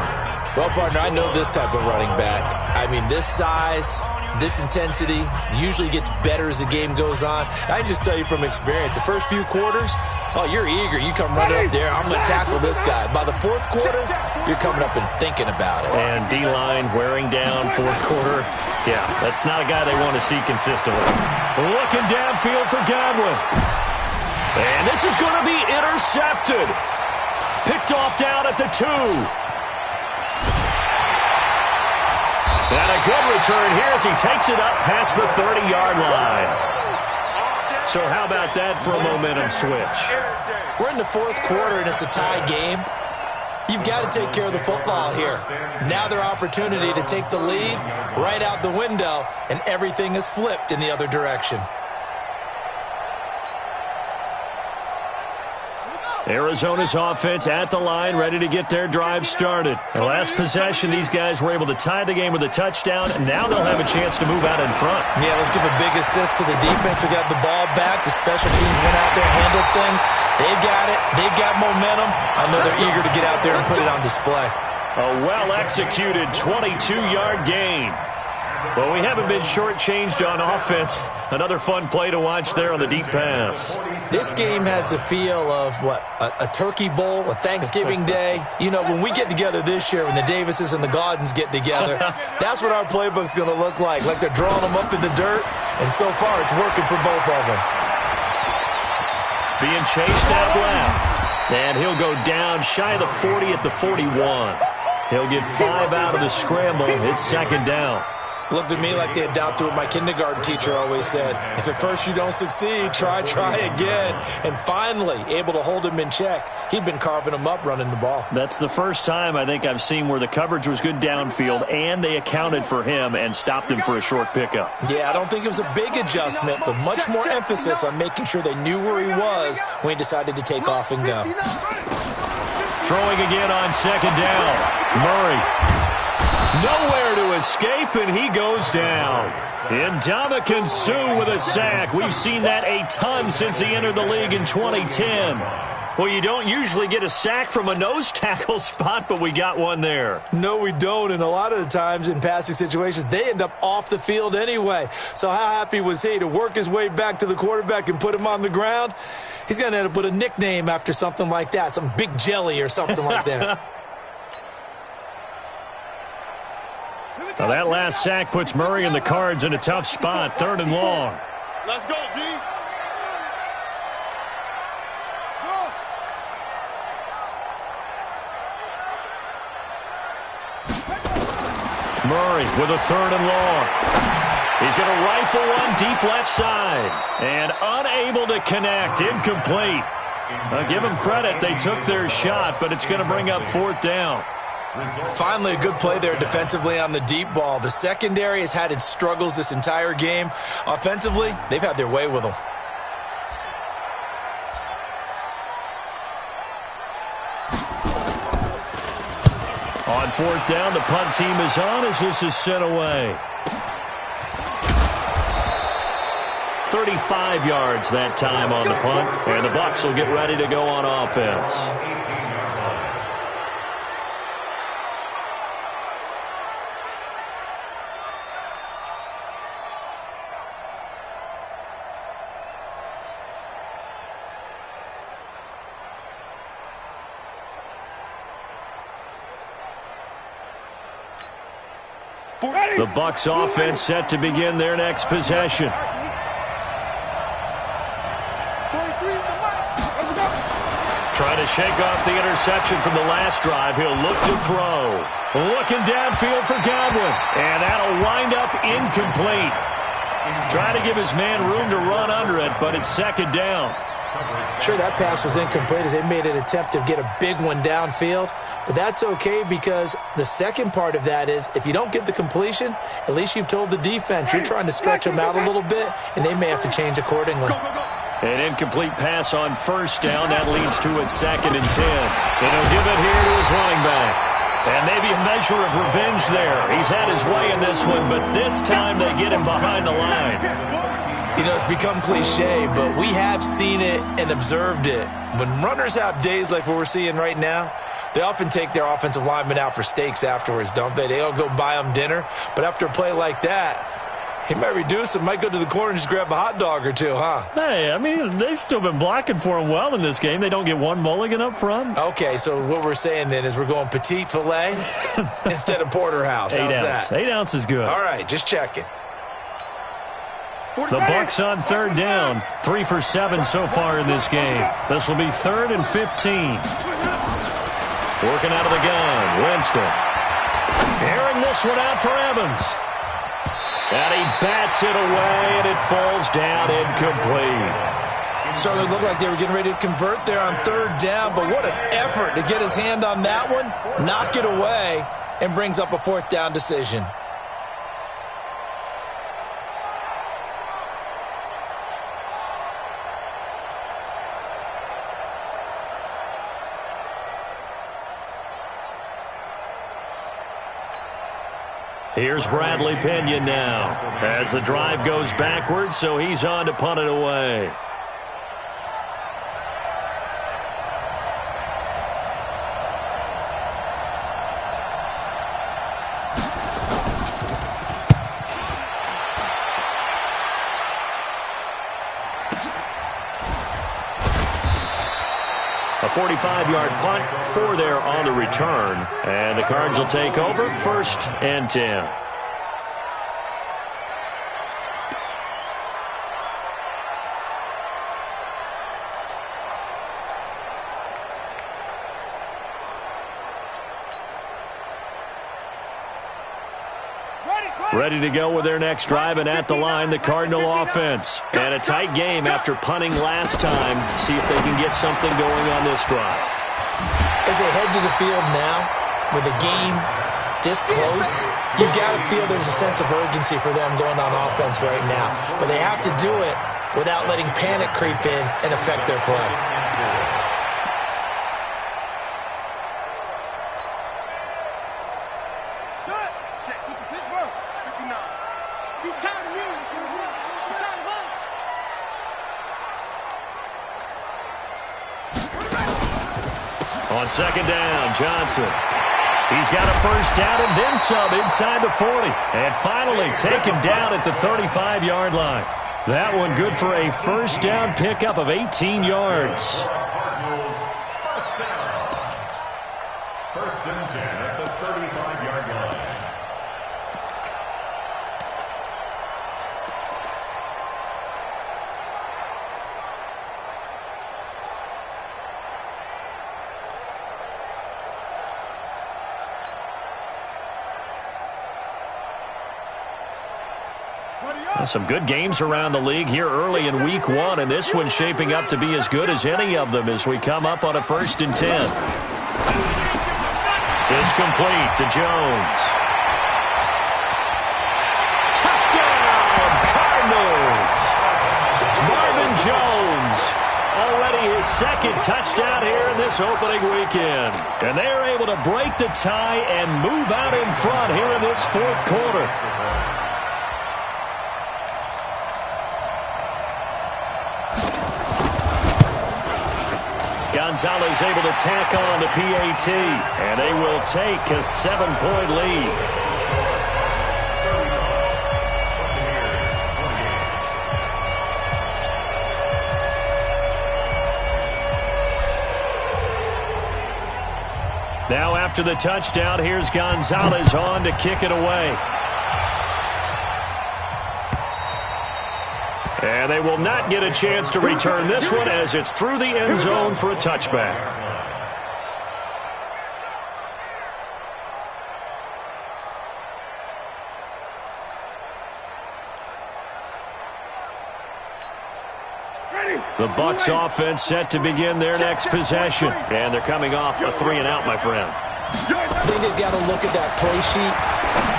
Well, partner, I know this type of running back. I mean, this size, this intensity usually gets better as the game goes on. I can just tell you from experience, the first few quarters, oh, you're eager. You come running up there, I'm going to tackle this guy. By the 4th quarter, you're coming up and thinking about it. And D-line wearing down 4th quarter. Yeah, that's not a guy they want to see consistently. Looking downfield for Godwin. And this is going to be intercepted. Picked off down at the 2. And a good return here as he takes it up past the 30-yard line. So how about that for a momentum switch? We're in the 4th quarter, and it's a tie game. You've got to take care of the football here. Now their opportunity to take the lead right out the window, and everything is flipped in the other direction. Arizona's offense at the line, ready to get their drive started. The last possession, these guys were able to tie the game with a touchdown, and now they'll have a chance to move out in front. Yeah, let's give a big assist to the defense who got the ball back. The special teams went out there, handled things. They've got it. They've got momentum. I know they're eager to get out there and put it on display. A well-executed 22-yard gain. Well, we haven't been shortchanged on offense. Another fun play to watch there on the deep pass. This game has the feel of, what, a turkey bowl, a Thanksgiving day. You know, when we get together this year, when the Davises and the Gaudens get together, that's what our playbook's going to look like they're drawing them up in the dirt, and so far it's working for both of them. Being chased out left, and he'll go down shy of the 40 at the 41. He'll get 5 out of the scramble. It's 2nd down. Looked at me like they adopted what my kindergarten teacher always said. If at first you don't succeed, try again. And finally, able to hold him in check. He'd been carving him up running the ball. That's the first time I think I've seen where the coverage was good downfield and they accounted for him and stopped him for a short pickup. Yeah, I don't think it was a big adjustment, but much more emphasis on making sure they knew where he was when he decided to take off and go. throwing again on second down. Murray. Nowhere to escape, and he goes down. Ndamukong Suh with a sack. We've seen that a ton since he entered the league in 2010. Well, you don't usually get a sack from a nose tackle spot, but we got one there. No, we don't, and a lot of the times in passing situations, they end up off the field anyway. So how happy was he to work his way back to the quarterback and put him on the ground? He's going to end up with a nickname after something like that, some Big Jelly or something like that. Now that last sack puts Murray and the Cards in a tough spot, 3rd and long. Let's go, D. Murray with a 3rd and long. He's going to rifle one deep left side. And unable to connect. Incomplete. I'll give them credit. They took their shot, but it's going to bring up 4th down. Finally, a good play there defensively on the deep ball. The secondary has had its struggles this entire game. Offensively, they've had their way with them. On 4th down, the punt team is on as this is sent away. 35 yards that time on the punt, and the Bucs will get ready to go on offense. The Bucs offense set to begin their next possession. Trying to shake off the interception from the last drive. He'll look to throw. Looking downfield for Godwin. And that'll wind up incomplete. Trying to give his man room to run under it, but it's 2nd down. Sure, that pass was incomplete as they made an attempt to get a big one downfield. But that's okay because the second part of that is if you don't get the completion, at least you've told the defense you're trying to stretch them out a little bit, and they may have to change accordingly. An incomplete pass on 1st down. That leads to a 2nd and 10. And he'll give it here to his running back. And maybe a measure of revenge there. He's had his way in this one, but this time they get him behind the line. You know, it's become cliche, but we have seen it and observed it. When runners have days like what we're seeing right now, they often take their offensive linemen out for steaks afterwards, don't they? They all go buy them dinner. But after a play like that, he might reduce him, might go to the corner and just grab a hot dog or two, huh? Hey, I mean, they've still been blocking for him well in this game. They don't get one mulligan up front. Okay, so what we're saying then is we're going petite filet instead of porterhouse. How's that? 8 ounce is good. All right, just checking. The Bucs on 3rd down. 3 for 7 so far in this game. This will be 3rd and 15. Working out of the gun, Winston. Airing this one out for Evans. And he bats it away, and it falls down incomplete. Started to look like they were getting ready to convert there on 3rd down, but what an effort to get his hand on that one, knock it away, and brings up a 4th down decision. Here's Bradley Pinion now as the drive goes backwards, so he's on to punt it away. A 45-yard punt for there on the return. And the Cards will take over 1st and 10. Ready to go with their next drive, and at the line, the Cardinal offense. And a tight game after punting last time. See if they can get something going on this drive. As they head to the field now, with the game this close, you've got to feel there's a sense of urgency for them going on offense right now. But they have to do it without letting panic creep in and affect their play. On second down, Johnson. He's got a first down and then some inside the 40. And finally taken down at the 35-yard line. That one good for a first down pickup of 18 yards. Cardinals, first down. First and 10 at the 35-yard line. Some good games around the league here early in week 1, and this one's shaping up to be as good as any of them as we come up on a first and 10. It's complete to Jones. Touchdown, Cardinals! Marvin Jones, already his second touchdown here in this opening weekend. And they are able to break the tie and move out in front here in this fourth quarter. Gonzalez able to tack on the PAT, and they will take a 7-point lead. Now after the touchdown, here's Gonzalez on to kick it away. And they will not get a chance to return this one as it's through the end zone for a touchback. The Bucs offense set to begin their next possession. And they're coming off a 3-and-out, my friend. I think they've got to look at that play sheet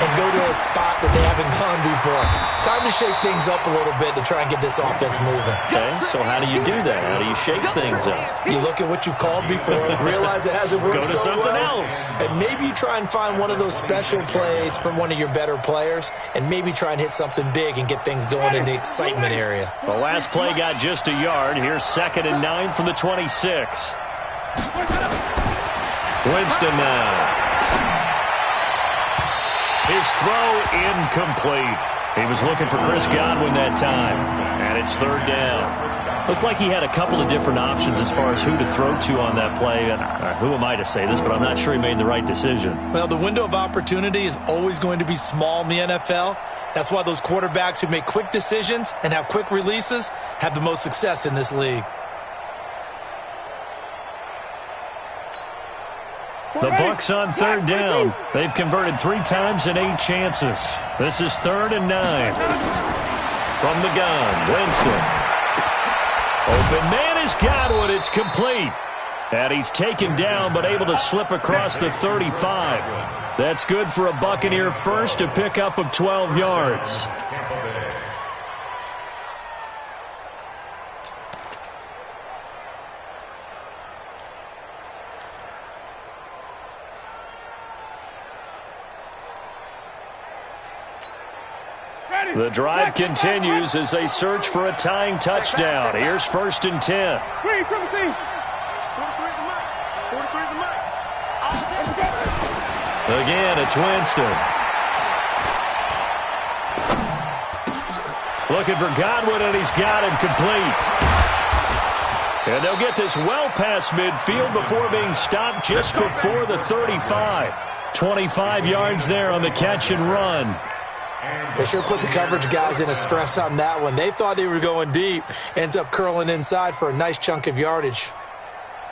and go to a spot that they haven't gone before. Time to shake things up a little bit to try and get this offense moving. Okay, so how do you do that? How do you shake things up? You look at what you've called before, realize it hasn't worked Go to so something well, else. and maybe you try and find one of those special plays from one of your better players, and maybe try and hit something big and get things going in the excitement area. The last play got just a yard. Here's 2nd and 9 from the 26. Winston now. His throw incomplete. He was looking for Chris Godwin that time. And it's 3rd down. Looked like he had a couple of different options as far as who to throw to on that play. And who am I to say this, but I'm not sure he made the right decision. Well, the window of opportunity is always going to be small in the NFL. That's why those quarterbacks who make quick decisions and have quick releases have the most success in this league. The Bucs on 3rd down. They've converted 3 times in 8 chances. This is 3rd and 9. From the gun, Winston. Open man is Godwin. It's complete. And he's taken down but able to slip across the 35. That's good for a Buccaneer first, a pickup of 12 yards. The drive continues as they search for a tying touchdown. Here's 1st and 10. Again, it's Winston. Looking for Godwin, and he's got him complete. And they'll get this well past midfield before being stopped just before the 35. 25 yards there on the catch and run. They sure put the coverage guys in a stress on that one. They thought they were going deep. Ends up curling inside for a nice chunk of yardage.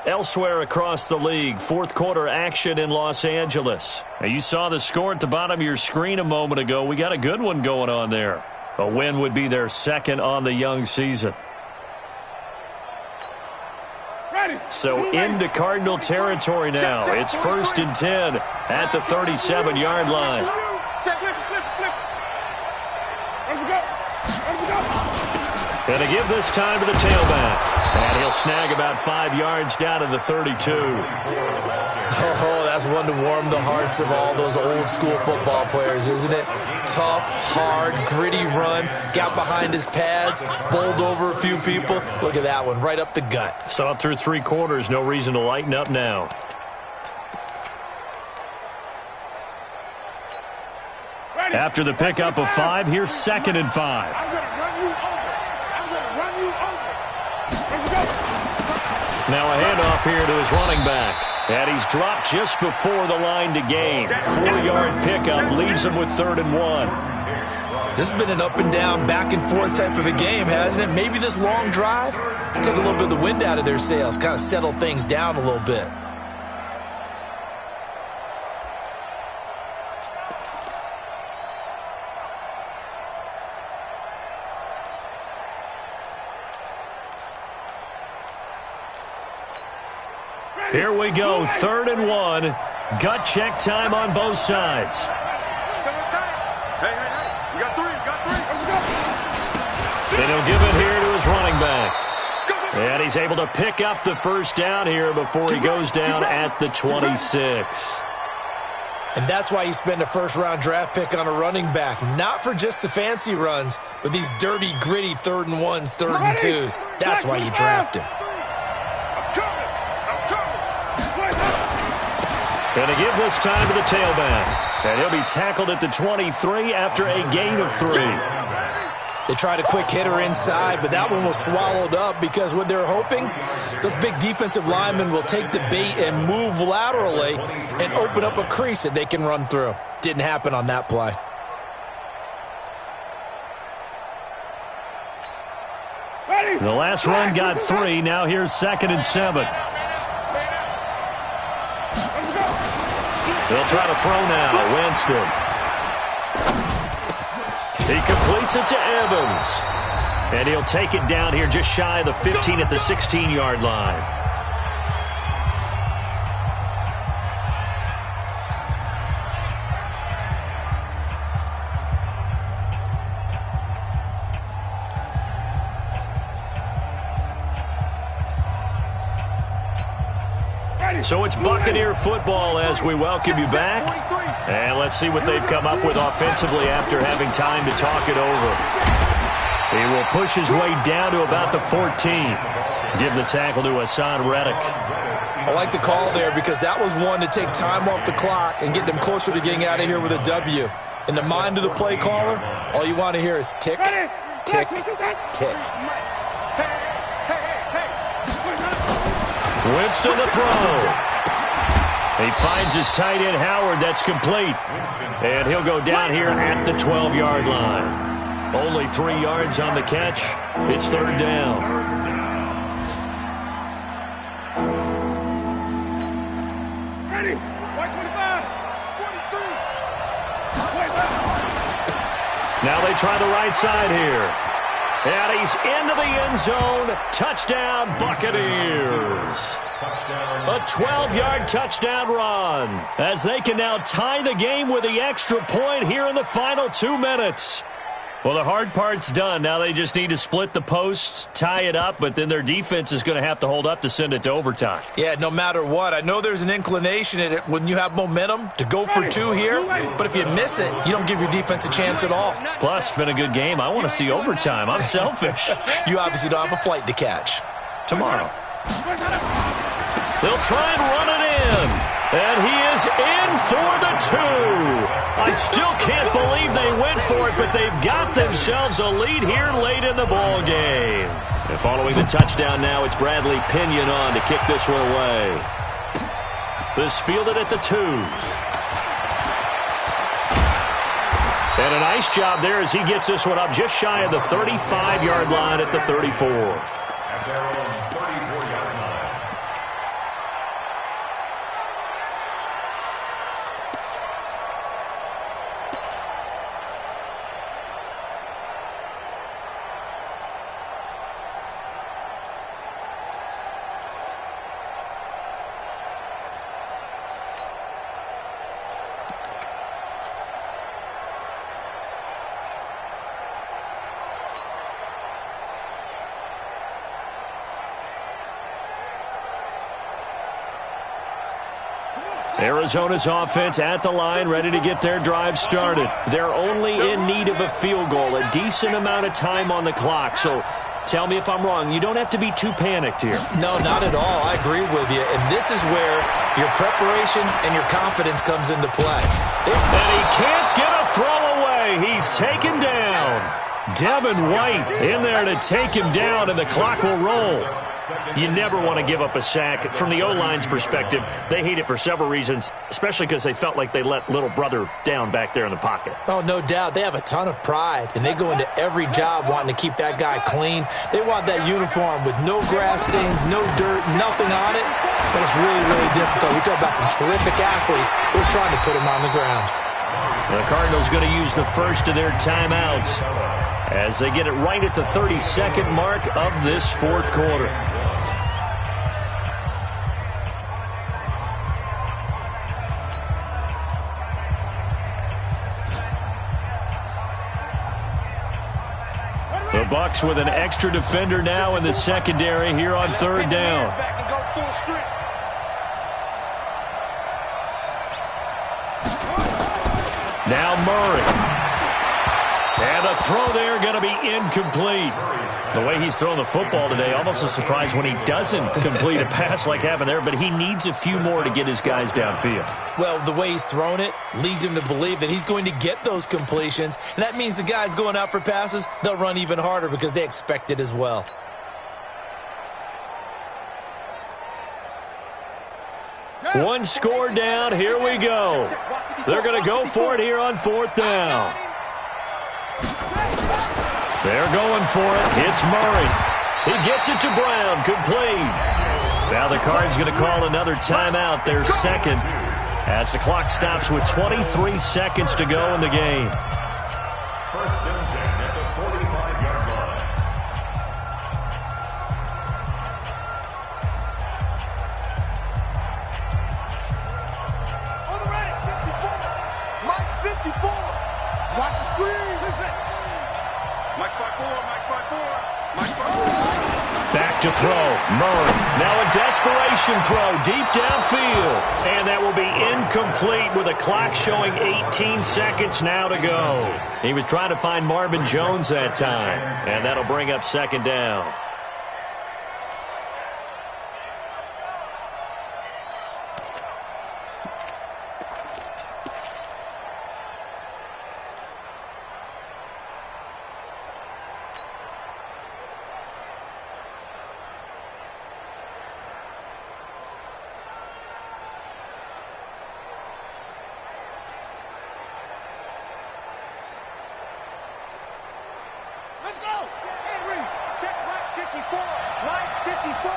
Elsewhere across the league, 4th quarter action in Los Angeles. Now, you saw the score at the bottom of your screen a moment ago. We got a good one going on there. A win would be their 2nd on the young season. So into Cardinal territory now. It's 1st and 10 at the 37-yard line. And to give this time to the tailback. And he'll snag about 5 yards down to the 32. Oh, that's one to warm the hearts of all those old-school football players, isn't it? Tough, hard, gritty run. Got behind his pads, bowled over a few people. Look at that one, right up the gut. So up through 3 quarters, no reason to lighten up now. After the pickup of 5, here's 2nd and 5. I'm going to run you over. I'm going to run you over. Now a handoff here to his running back. And he's dropped just before the line to gain. 4-yard pickup leaves him with 3rd and 1. This has been an up and down, back and forth type of a game, hasn't it? Maybe this long drive take a little bit of the wind out of their sails, kind of settle things down a little bit. Here we go, 3rd and 1. Gut check time on both sides. Hey, you got 3, you got 3. And he'll give it here to his running back. And he's able to pick up the first down here before he goes down at the 26. And that's why you spend a first-round draft pick on a running back. Not for just the fancy runs, but these dirty, gritty 3rd and 1s, 3rd and 2s. That's why you draft him. Going to give this time to the tailback. And he'll be tackled at the 23 after a gain of 3. They tried a quick hitter inside, but that one was swallowed up because what they're hoping, those big defensive linemen will take the bait and move laterally and open up a crease that they can run through. Didn't happen on that play. The last run got 3. Now here's 2nd and 7. They'll try to throw now. Winston. He completes it to Evans. And he'll take it down here just shy of the 15 at the 16-yard line. So it's Buccaneer football as we welcome you back. And let's see what they've come up with offensively after having time to talk it over. He will push his way down to about the 14. Give the tackle to Hassan Reddick. I like the call there because that was one to take time off the clock and get them closer to getting out of here with a W. In the mind of the play caller, all you want to hear is tick, tick, tick. Winston the throw. He finds his tight end, Howard. That's complete. And he'll go down here at the 12-yard line. Only 3 yards on the catch. It's 3rd down. Ready? White 25, 43. Now they try the right side here. And he's into the end zone. Touchdown, Buccaneers. A 12-yard touchdown run as they can now tie the game with the extra point here in the final 2 minutes. Well, the hard part's done. Now they just need to split the posts, tie it up, but then their defense is going to have to hold up to send it to overtime. Yeah, no matter what. I know there's an inclination in it when you have momentum to go for 2 here, but if you miss it, you don't give your defense a chance at all. Plus, been a good game. I want to see overtime. I'm selfish. You obviously don't have a flight to catch. Tomorrow. They'll try and run it in. And he is in for the 2. I still can't believe they went for it, but they've got themselves a lead here late in the ball game. And following the touchdown now, it's Bradley Pinion on to kick this one away. This fielded at the 2. And a nice job there as he gets this one up just shy of the 35-yard line at the 34. At their own 34-yard line. Arizona's offense at the line, ready to get their drive started. They're only in need of a field goal, a decent amount of time on the clock. So tell me if I'm wrong. You don't have to be too panicked here. No, not at all. I agree with you. And this is where your preparation and your confidence comes into play. And he can't get a throw away. play. He's taken down. Devin White in there to take him down, and the clock will roll. You never want to give up a sack. From the O-line's perspective, they hate it for several reasons, especially because they felt like they let little brother down back there in the pocket. Oh, no doubt. They have a ton of pride, and they go into every job wanting to keep that guy clean. They want that uniform with no grass stains, no dirt, nothing on it, but it's really, really difficult. We talk about some terrific athletes. We're trying to put him on the ground. The Cardinals going to use the first of their timeouts as they get it right at the 32nd mark of this fourth quarter. The Bucs with an extra defender now in the secondary here on third down. Now Murray. And the throw there going to be incomplete. The way he's throwing the football today, almost a surprise when he doesn't complete a pass like happened there, but he needs a few more to get his guys downfield. Well, the way he's thrown it leads him to believe that he's going to get those completions, and that means the guys going out for passes, they'll run even harder because they expect it as well. One score down, here we go. They're going to go for it here on fourth down. They're going for it. It's Murray. He gets it to Brown. Complete. Now the Cards going to call another timeout, their second, as the clock stops with 23 seconds to go in the game. First and 10 at the 45-yard line. On the ready, 54. Mike 54. Watch the squeeze. Listen. Mike 5-4, Mike 5-4, Mike 5-4. Back to throw. Murray. Now a desperation throw deep downfield. And that will be incomplete with a clock showing 18 seconds now to go. He was trying to find Marvin Jones that time. And that'll bring up second down. Let's go. Henry, check right 54. Right 54.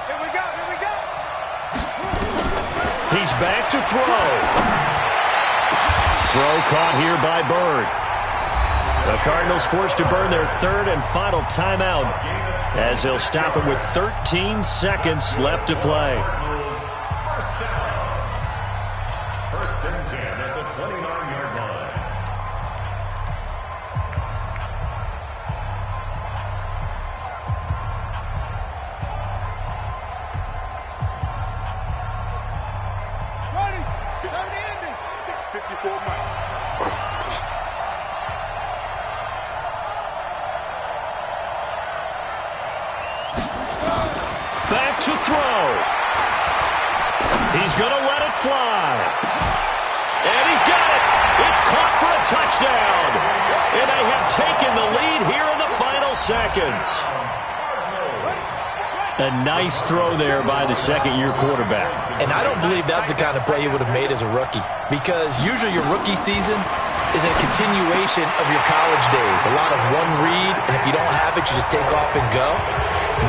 Here we go. Here we go. He's back to throw. Throw caught here by Bird. The Cardinals forced to burn their third and final timeout as they'll stop it with 13 seconds left to play. First down. First and 10 at the 29-yard line. Ready. 70 ending. 54 Mike. Back to throw. He's going to let it fly. And he's got it. It's caught for a touchdown. And they have taken the lead here in the final seconds. A nice throw there by the second-year quarterback. And I don't believe that's the kind of play he would have made as a rookie, because usually your rookie season is a continuation of your college days. A lot of one read, and if you don't have it, you just take off and go.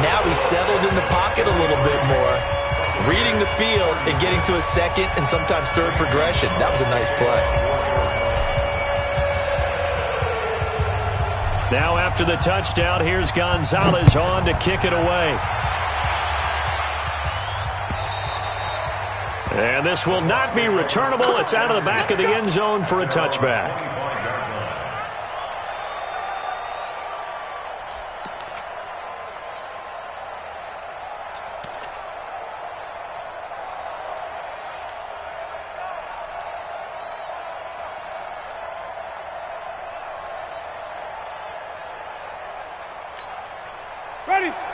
Now he's settled in the pocket a little bit more, reading the field and getting to a second and sometimes third progression. That was a nice play. Now after the touchdown, here's Gonzalez on to kick it away. And this will not be returnable. It's out of the back of the end zone for a touchback.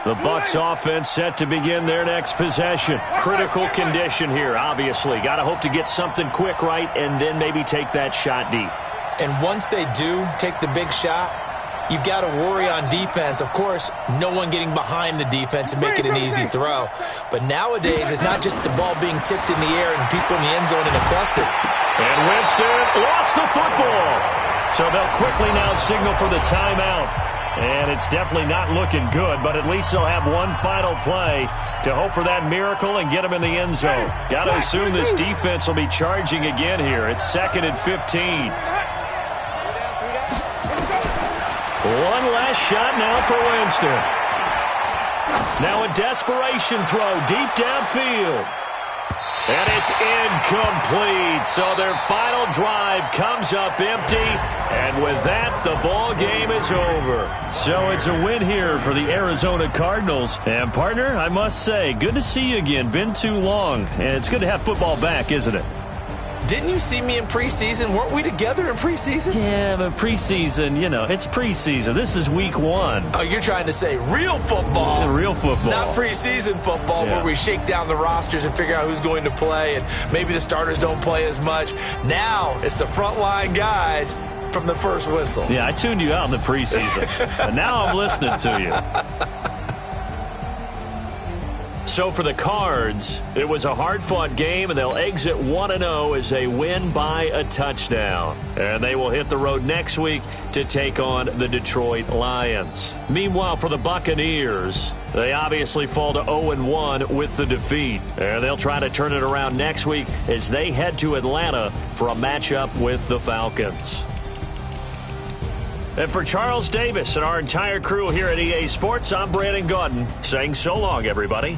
The Bucs offense set to begin their next possession. Critical condition here, obviously. Got to hope to get something quick right and then maybe take that shot deep. And once they do take the big shot, you've got to worry on defense. Of course, no one getting behind the defense and make it an easy throw. But nowadays, it's not just the ball being tipped in the air and people in the end zone in a cluster. And Winston lost the football. So they'll quickly now signal for the timeout. And it's definitely not looking good, but at least they'll have one final play to hope for that miracle and get them in the end zone. Got to assume this defense will be charging again here. It's 2nd and 15. One last shot now for Winston. Now a desperation throw deep downfield. And it's incomplete. So their final drive comes up empty. And with that, the ball game is over. So it's a win here for the Arizona Cardinals. And, partner, I must say, good to see you again. Been too long. And it's good to have football back, isn't it? Didn't you see me in preseason? Weren't we together in preseason? Yeah, but preseason, you know, it's preseason. This is week 1. Oh, you're trying to say real football. Yeah, real football. Not preseason football where we shake down the rosters and figure out who's going to play, and maybe the starters don't play as much. Now it's the frontline guys from the first whistle. Yeah, I tuned you out in the preseason. And now I'm listening to you. So for the Cards, it was a hard-fought game, and they'll exit 1-0 as they win by a touchdown. And they will hit the road next week to take on the Detroit Lions. Meanwhile, for the Buccaneers, they obviously fall to 0-1 with the defeat. And they'll try to turn it around next week as they head to Atlanta for a matchup with the Falcons. And for Charles Davis and our entire crew here at EA Sports, I'm Brandon Gaudin saying so long, everybody.